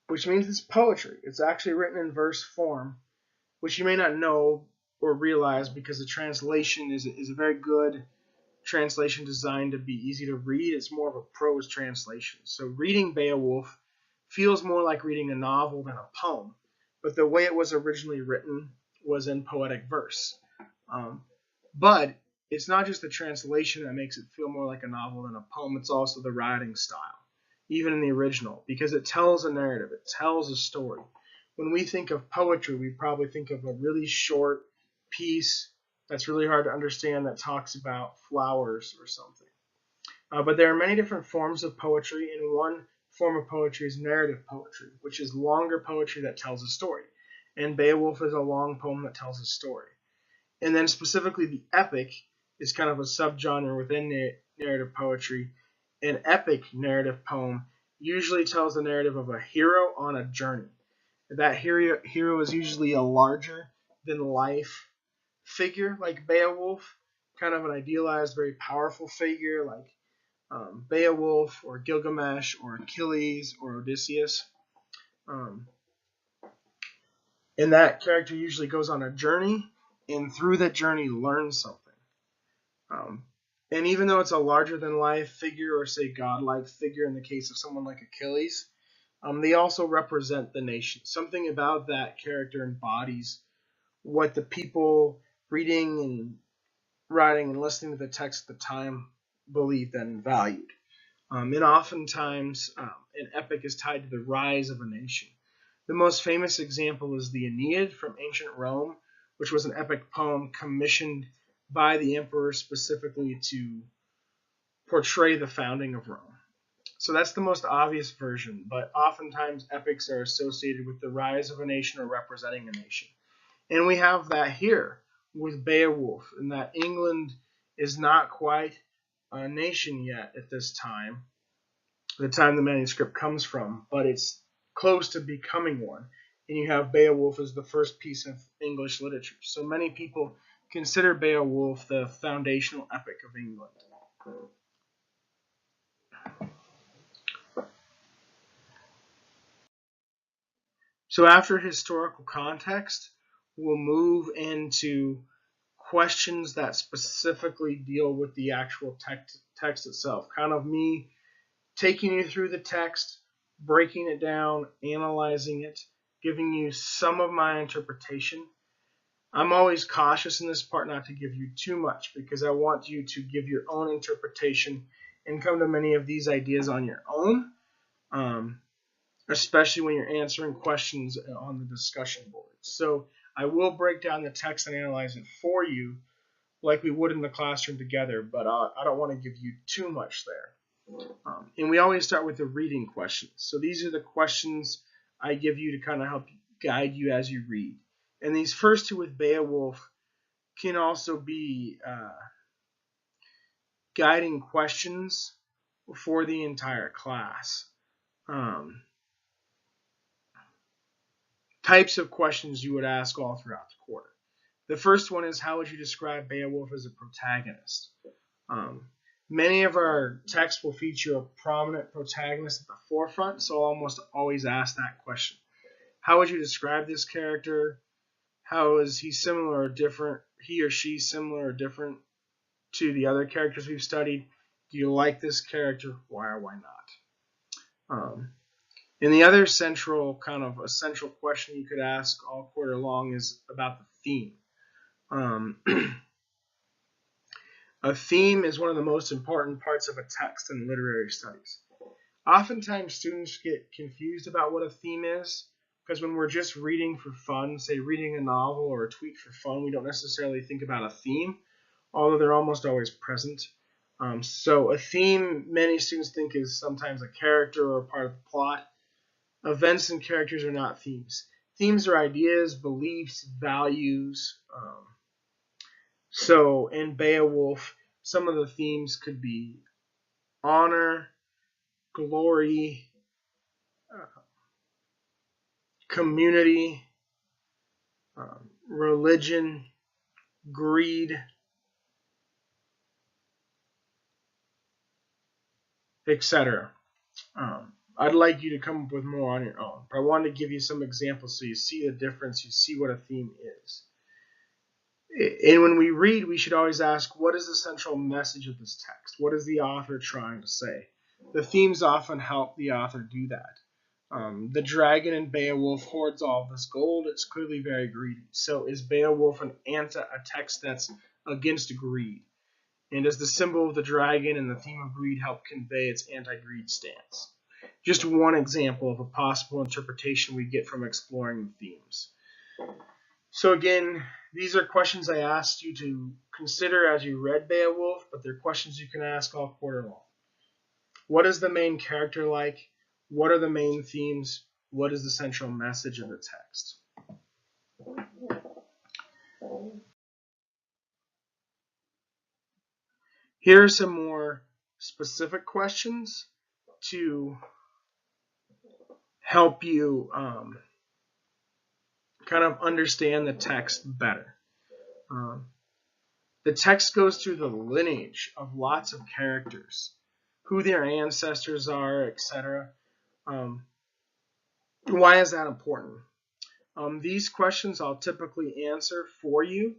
which means it's poetry. It's actually written in verse form, which you may not know or realize because the translation is a very good translation designed to be easy to read. It's more of a prose translation. So reading Beowulf feels more like reading a novel than a poem, but the way it was originally written was in poetic verse. But it's not just the translation that makes it feel more like a novel than a poem, it's also the writing style, even in the original, because it tells a narrative, it tells a story. When we think of poetry, we probably think of a really short piece that's really hard to understand that talks about flowers or something. But there are many different forms of poetry, and one form of poetry is narrative poetry, which is longer poetry that tells a story. And Beowulf is a long poem that tells a story. And then specifically the epic is kind of a subgenre within narrative poetry. An epic narrative poem usually tells the narrative of a hero on a journey. That hero is usually a larger than life figure like Beowulf, kind of an idealized, very powerful figure like Beowulf or Gilgamesh or Achilles or Odysseus. And that character usually goes on a journey, and through that journey learns something. And even though it's a larger than life figure or say godlike figure in the case of someone like Achilles, they also represent the nation. Something about that character embodies what the people reading and writing and listening to the text at the time believed and valued. And oftentimes, an epic is tied to the rise of a nation. The most famous example is the Aeneid from ancient Rome, which was an epic poem commissioned by the emperor specifically to portray the founding of Rome. So that's the most obvious version, but oftentimes epics are associated with the rise of a nation or representing a nation. And we have that here with Beowulf, in that England is not quite a nation yet at this time, the time the manuscript comes from, but it's close to becoming one. And you have Beowulf as the first piece of English literature. So many people consider Beowulf the foundational epic of England. So after historical context, we'll move into questions that specifically deal with the actual text itself. Kind of me taking you through the text, breaking it down, analyzing it, giving you some of my interpretation. I'm always cautious in this part not to give you too much because I want you to give your own interpretation and come to many of these ideas on your own, especially when you're answering questions on the discussion board. So I will break down the text and analyze it for you like we would in the classroom together, but I don't want to give you too much there. And we always start with the reading questions. So these are the questions I give you to kind of help guide you as you read. And these first two with Beowulf can also be guiding questions for the entire class. Types of questions you would ask all throughout the quarter. The first one is, how would you describe Beowulf as a protagonist? Many of our texts will feature a prominent protagonist at the forefront, so I'll almost always ask that question. How would you describe this character? How is he similar or different? He or she similar or different to the other characters we've studied? Do you like this character? Why or why not? And the other essential question you could ask all quarter long is about the theme. A theme is one of the most important parts of a text in literary studies. Oftentimes students get confused about what a theme is because when we're just reading for fun, say reading a novel or a tweet for fun, we don't necessarily think about a theme, although they're almost always present. So a theme, many students think is sometimes a character or a part of the plot. Events and characters are not themes. Themes are ideas, beliefs, values. So in Beowulf, some of the themes could be honor, glory, community, religion, greed, etc. I'd like you to come up with more on your own, but I wanted to give you some examples so you see the difference, you see what a theme is. And when we read, we should always ask, what is the central message of this text? What is the author trying to say? The themes often help the author do that. The dragon in Beowulf hoards all this gold. It's clearly very greedy. So is Beowulf a text that's against greed? And does the symbol of the dragon and the theme of greed help convey its anti-greed stance? Just one example of a possible interpretation we get from exploring the themes. So again, these are questions I asked you to consider as you read Beowulf, but they're questions you can ask all quarter long. What is the main character like? What are the main themes? What is the central message of the text? Here are some more specific questions to help you kind of understand the text better. The text goes through the lineage of lots of characters, who their ancestors are, etc. Why is that important? These questions I'll typically answer for you,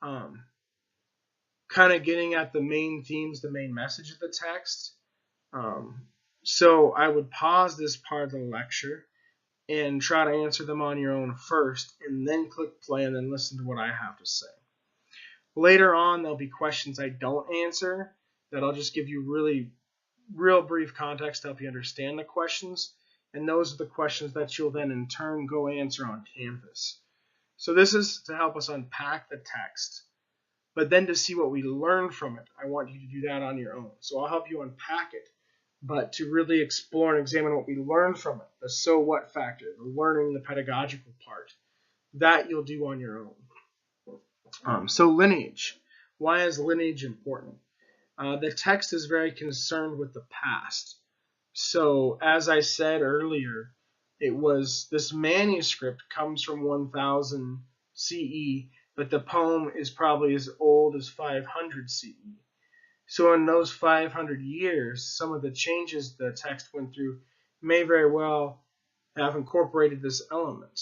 kind of getting at the main themes, the main message of the text. So I would pause this part of the lecture and try to answer them on your own first, and then click play and then listen to what I have to say. Later on, there'll be questions I don't answer that I'll just give you really real brief context to help you understand the questions, and those are the questions that you'll then in turn go answer on campus. So this is to help us unpack the text, but then to see what we learn from it, I want you to do that on your own. So I'll help you unpack it, but to really explore and examine what we learn from it, the so what factor, the learning, the pedagogical part, that you'll do on your own. So lineage. Why is lineage important? The text is very concerned with the past. So as I said earlier, this manuscript comes from 1000 CE, but the poem is probably as old as 500 CE. So in those 500 years, some of the changes the text went through may very well have incorporated this element.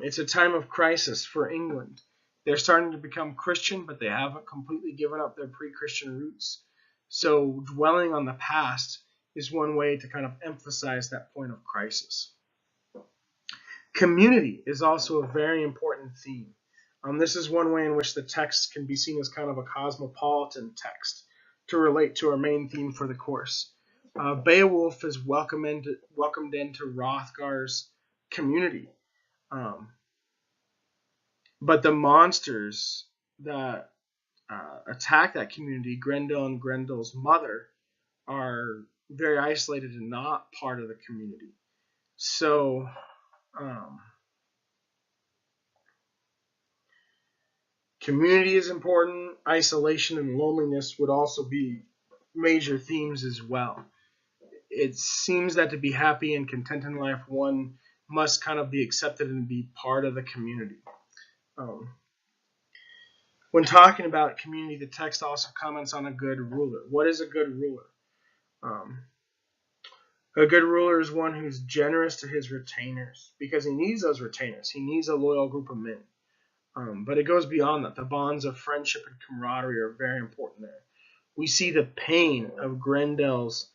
It's a time of crisis for England. They're starting to become Christian, but they haven't completely given up their pre-Christian roots. So dwelling on the past is one way to kind of emphasize that point of crisis. Community is also a very important theme. This is one way in which the text can be seen as kind of a cosmopolitan text to relate to our main theme for the course. Beowulf is welcomed into Hrothgar's community. But the monsters that attack that community, Grendel and Grendel's mother, are very isolated and not part of the community. So community is important. Isolation and loneliness would also be major themes as well. It seems that to be happy and content in life, one must kind of be accepted and be part of the community. When talking about community, the text also comments on a good ruler. What is a good ruler? A good ruler is one who's generous to his retainers, because he needs those retainers. He needs a loyal group of men. But it goes beyond that. The bonds of friendship and camaraderie are very important there. We see the pain of Grendel's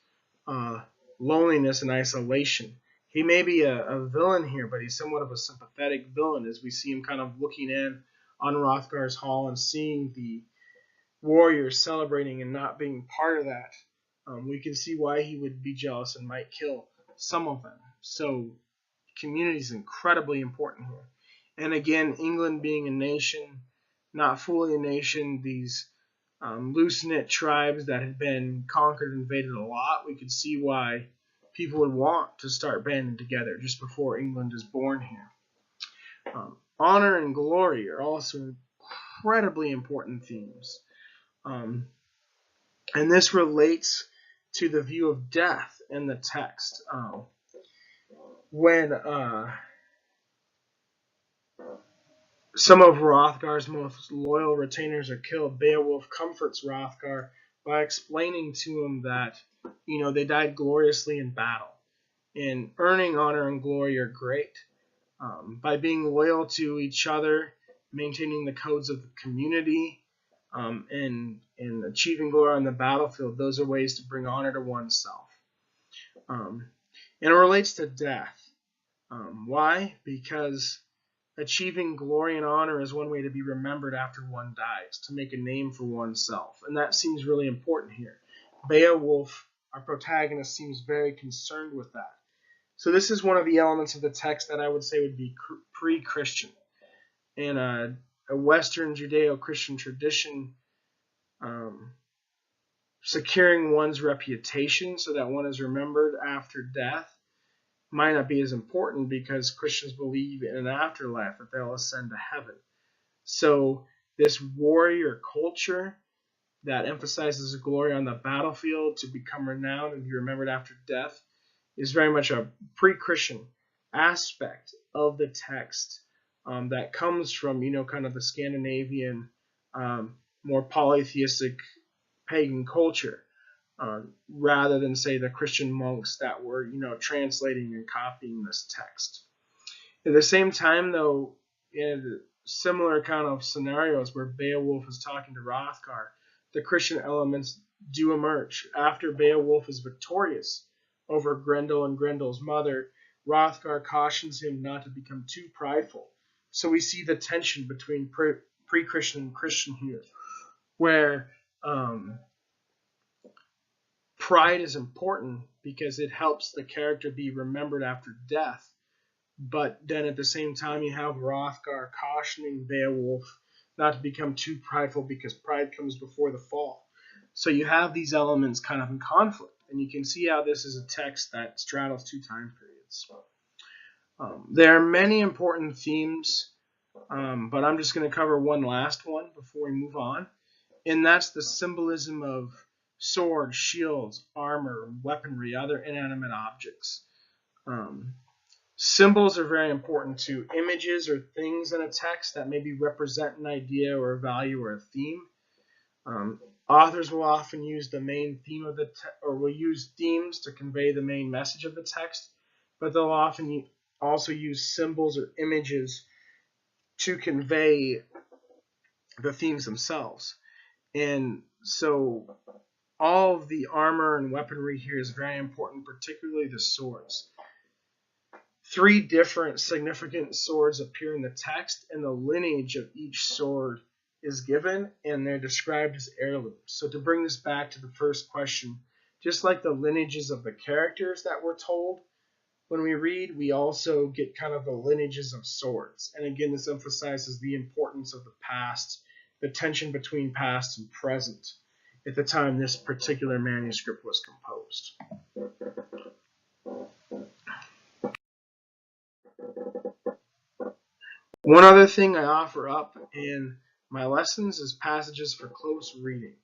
loneliness and isolation. He may be a villain here, but he's somewhat of a sympathetic villain as we see him kind of looking in on Hrothgar's hall and seeing the warriors celebrating and not being part of that. We can see why he would be jealous and might kill some of them. So community is incredibly important here. And again, England being a nation, not fully a nation, these loose-knit tribes that had been conquered and invaded a lot, we could see why people would want to start banding together just before England is born here. Honor and glory are also incredibly important themes. And this relates to the view of death in the text. When some of Hrothgar's most loyal retainers are killed, Beowulf comforts Hrothgar by explaining to him that, they died gloriously in battle. And earning honor and glory are great. By being loyal to each other, maintaining the codes of the community, and achieving glory on the battlefield, those are ways to bring honor to oneself. And it relates to death. Why? Because achieving glory and honor is one way to be remembered after one dies, to make a name for oneself. And that seems really important here. Beowulf, our protagonist, seems very concerned with that. So this is one of the elements of the text that I would say would be pre-Christian. In a Western Judeo-Christian tradition, securing one's reputation so that one is remembered after death might not be as important, because Christians believe in an afterlife, that they'll ascend to heaven. So this warrior culture that emphasizes glory on the battlefield to become renowned and be remembered after death is very much a pre-Christian aspect of the text that comes from, kind of the Scandinavian, more polytheistic pagan culture. Rather than, say, the Christian monks that were, translating and copying this text. At the same time, though, in similar kind of scenarios where Beowulf is talking to Hrothgar, the Christian elements do emerge. After Beowulf is victorious over Grendel and Grendel's mother, Hrothgar cautions him not to become too prideful. So we see the tension between pre-Christian and Christian here, where Pride is important because it helps the character be remembered after death. But then at the same time, you have Hrothgar cautioning Beowulf not to become too prideful because pride comes before the fall. So you have these elements kind of in conflict, and you can see how this is a text that straddles two time periods. There are many important themes, but I'm just going to cover one last one before we move on, and that's the symbolism of swords, shields, armor, weaponry, other inanimate objects. Symbols are very important to images or things in a text that maybe represent an idea or a value or a theme. Authors will often use the main theme of the or will use themes to convey the main message of the text, but they'll often also use symbols or images to convey the themes themselves. And so all of the armor and weaponry here is very important, particularly the swords. 3 different significant swords appear in the text, and the lineage of each sword is given, and they're described as heirlooms. So to bring this back to the first question, just like the lineages of the characters that we're told when we read, we also get kind of the lineages of swords. And again, this emphasizes the importance of the past, the tension between past and present at the time this particular manuscript was composed. One other thing I offer up in my lessons is passages for close reading.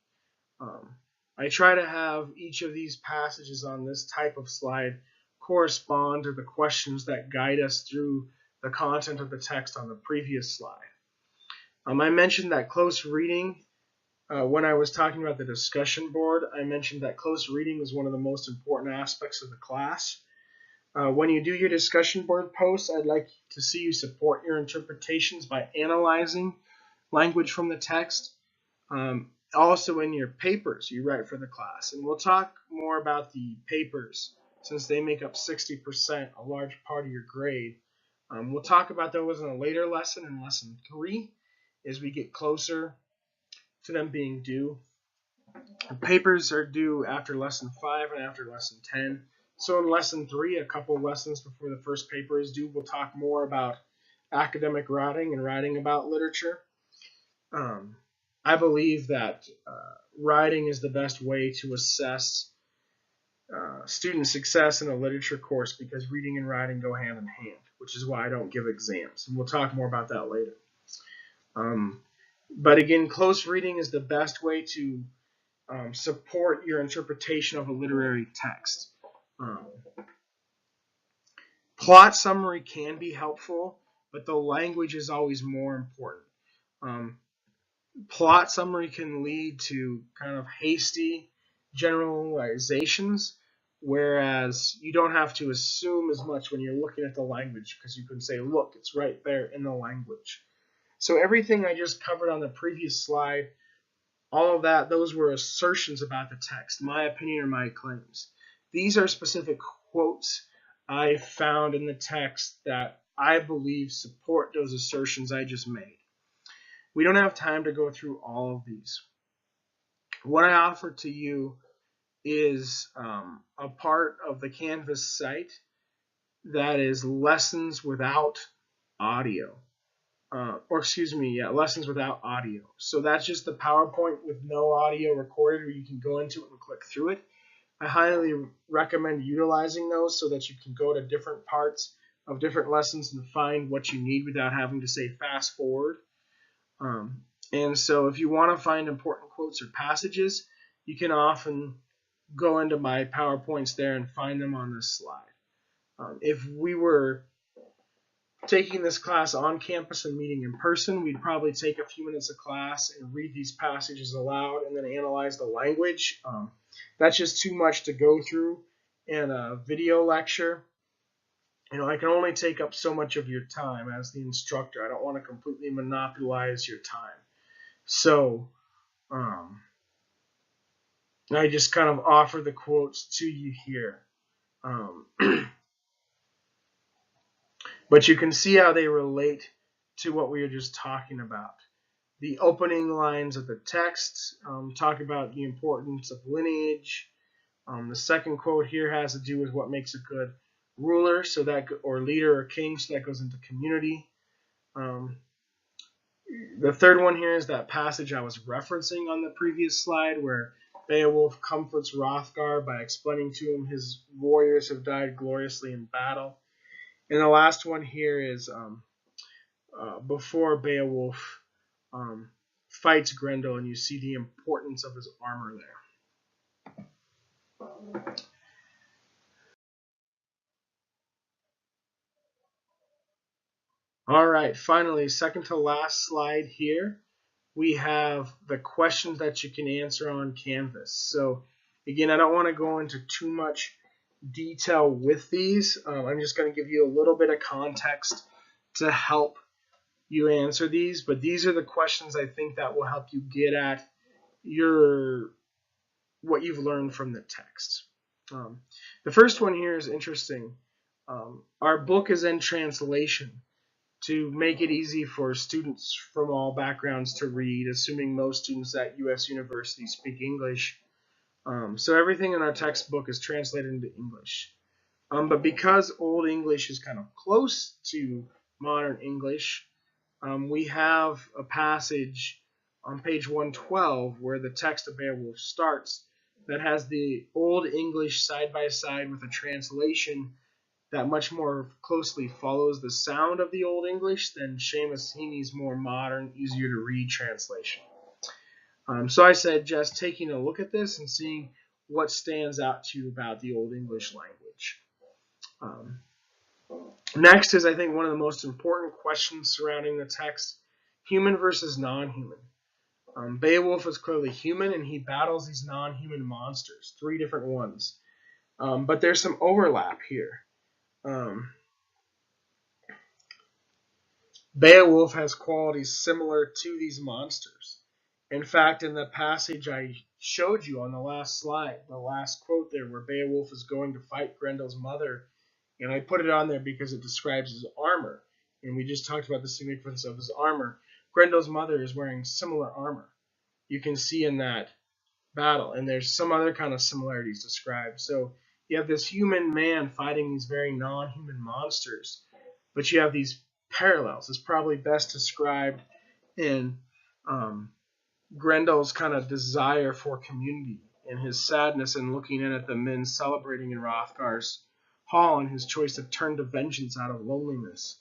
I try to have each of these passages on this type of slide correspond to the questions that guide us through the content of the text on the previous slide. I mentioned that close reading, when I was talking about the discussion board, I mentioned that close reading is one of the most important aspects of the class. When you do your discussion board posts, I'd like to see you support your interpretations by analyzing language from the text. Also in your papers you write for the class. And we'll talk more about the papers since they make up 60%, a large part of your grade. We'll talk about those in a later lesson, in lesson 3, as we get closer to them being due. The papers are due after lesson 5 and after lesson 10. So in lesson 3, a couple lessons before the first paper is due, we'll talk more about academic writing and writing about literature. I believe that writing is the best way to assess student success in a literature course because reading and writing go hand in hand, which is why I don't give exams. And we'll talk more about that later. But again, close reading is the best way to support your interpretation of a literary text. Plot summary can be helpful, but the language is always more important. Plot summary can lead to kind of hasty generalizations, whereas you don't have to assume as much when you're looking at the language because you can say, look, it's right there in the language. So everything I just covered on the previous slide, all of that, those were assertions about the text, my opinion or my claims. These are specific quotes I found in the text that I believe support those assertions I just made. We don't have time to go through all of these. What I offer to you is a part of the Canvas site that is lessons without audio. Lessons without audio. So that's just the PowerPoint with no audio recorded where you can go into it and click through it. I highly recommend utilizing those so that you can go to different parts of different lessons and find what you need without having to say fast forward. And so if you want to find important quotes or passages, you can often go into my PowerPoints there and find them on this slide. If we were taking this class on campus and meeting in person, we'd probably take a few minutes of class and read these passages aloud and then analyze the language. That's just too much to go through in a video lecture. I can only take up so much of your time as the instructor. I don't want to completely monopolize your time. So I just kind of offer the quotes to you here. But you can see how they relate to what we were just talking about. The opening lines of the text talk about the importance of lineage. The second quote here has to do with what makes a good ruler, so that or leader or king, so that goes into community. The third one here is that passage I was referencing on the previous slide, where Beowulf comforts Hrothgar by explaining to him his warriors have died gloriously in battle. And the last one here is before Beowulf fights Grendel, and you see the importance of his armor there. All right, finally, second to last slide here, we have the questions that you can answer on Canvas. So again, I don't want to go into too much detail with these. I'm just going to give you a little bit of context to help you answer these, but these are the questions I think that will help you get at what you've learned from the text. The first one here is interesting. Our book is in translation to make it easy for students from all backgrounds to read, assuming most students at U.S. universities speak English. So everything in our textbook is translated into English. But because Old English is kind of close to Modern English, we have a passage on page 112 where the text of Beowulf starts that has the Old English side by side with a translation that much more closely follows the sound of the Old English than Seamus Heaney's more modern, easier to read translation. So I said just taking a look at this and seeing what stands out to you about the Old English language. Next is, I think, one of the most important questions surrounding the text: human versus non-human. Beowulf is clearly human, and he battles these non-human monsters, 3 different ones. But there's some overlap here. Beowulf has qualities similar to these monsters. In fact, in the passage I showed you on the last slide, the last quote there where Beowulf is going to fight Grendel's mother, and I put it on there because it describes his armor, and we just talked about the significance of his armor. Grendel's mother is wearing similar armor. You can see in that battle, and there's some other kind of similarities described. So you have this human man fighting these very non-human monsters, but you have these parallels. It's probably best described in Grendel's kind of desire for community and his sadness in looking in at the men celebrating in Hrothgar's hall and his choice to turn to vengeance out of loneliness.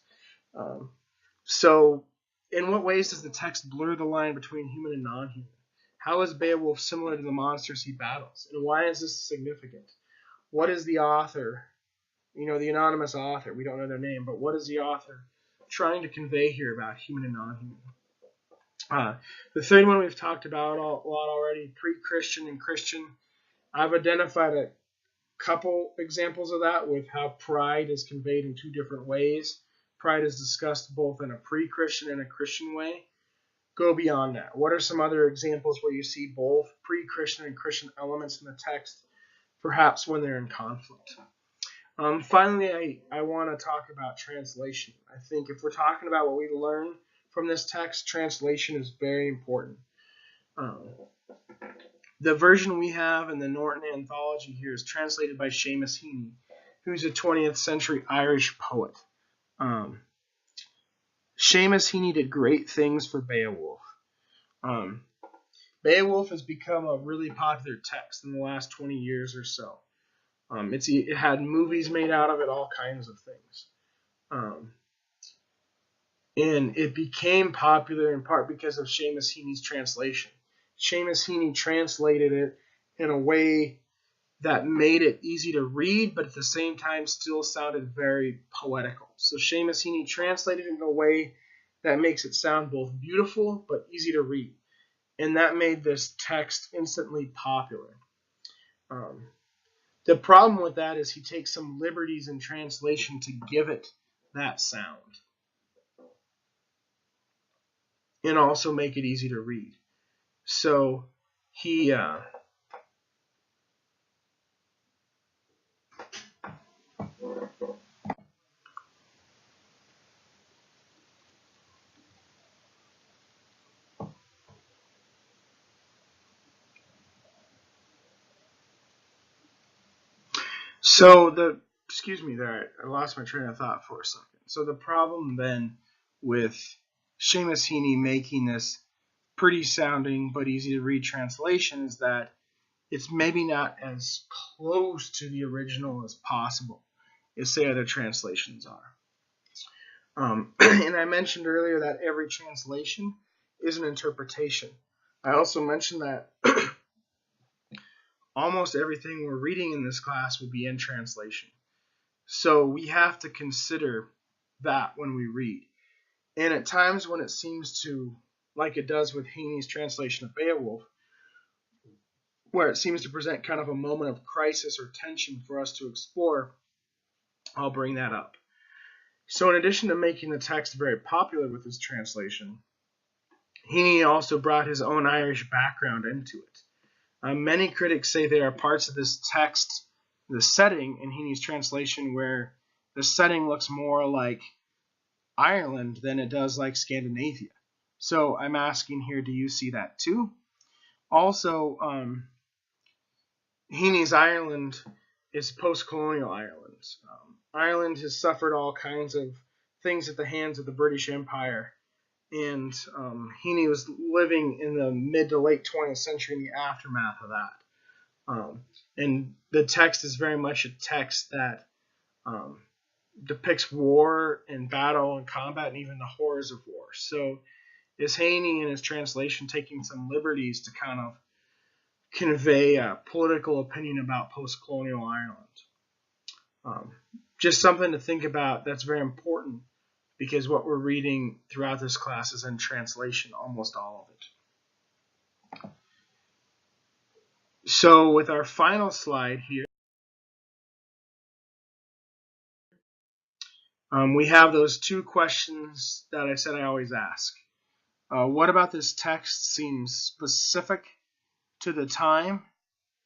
So in what ways does the text blur the line between human and non-human? How is Beowulf similar to the monsters he battles? And why is this significant? What is the author, the anonymous author, we don't know their name, but what is the author trying to convey here about human and non-human? The third one we've talked about a lot already, pre-Christian and Christian. I've identified a couple examples of that with how pride is conveyed in 2 different ways. Pride is discussed both in a pre-Christian and a Christian way. Go beyond that. What are some other examples where you see both pre-Christian and Christian elements in the text, perhaps when they're in conflict? Finally, I want to talk about translation. I think if we're talking about what we learn from this text, translation is very important. The version we have in the Norton Anthology here is translated by Seamus Heaney, who's a 20th century Irish poet. Seamus Heaney did great things for Beowulf. Beowulf has become a really popular text in the last 20 years or so. It had movies made out of it, all kinds of things. And it became popular in part because of Seamus Heaney's translation. Seamus Heaney translated it in a way that made it easy to read, but at the same time still sounded very poetical. So Seamus Heaney translated it in a way that makes it sound both beautiful but easy to read. And that made this text instantly popular. The problem with that is he takes some liberties in translation to give it that sound and also make it easy to read. So he Excuse me there, I lost my train of thought for a second. So the problem then with Seamus Heaney making this pretty sounding but easy to read translation is that it's maybe not as close to the original as possible as say other translations are. And I mentioned earlier that every translation is an interpretation. I also mentioned that almost everything we're reading in this class will be in translation. So we have to consider that when we read. And at times when it seems to, like it does with Heaney's translation of Beowulf, where it seems to present kind of a moment of crisis or tension for us to explore, I'll bring that up. So in addition to making the text very popular with his translation, Heaney also brought his own Irish background into it. Many critics say there are parts of this text, the setting in Heaney's translation, where the setting looks more like Ireland than it does like Scandinavia. So I'm asking here, do you see that too? Also, Heaney's Ireland is post-colonial Ireland. Ireland has suffered all kinds of things at the hands of the British Empire, and Heaney was living in the mid to late 20th century in the aftermath of that. And the text is very much a text that depicts war and battle and combat and even the horrors of war. So is Heaney in his translation taking some liberties to kind of convey a political opinion about post-colonial Ireland? Just something to think about that's very important, because what we're reading throughout this class is in translation, almost all of it. So with our final slide here, we have those two questions that I said I always ask. What about this text seems specific to the time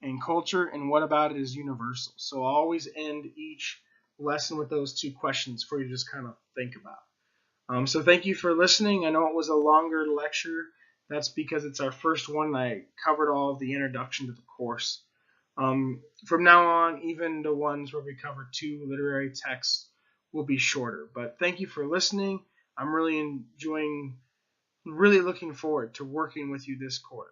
and culture, and what about it is universal? So I'll always end each lesson with those two questions for you to just kind of think about. So thank you for listening. I know it was a longer lecture. That's because it's our first one, and I covered all of the introduction to the course. From now on, even the ones where we cover two literary texts will be shorter. But thank you for listening. I'm really looking forward to working with you this quarter.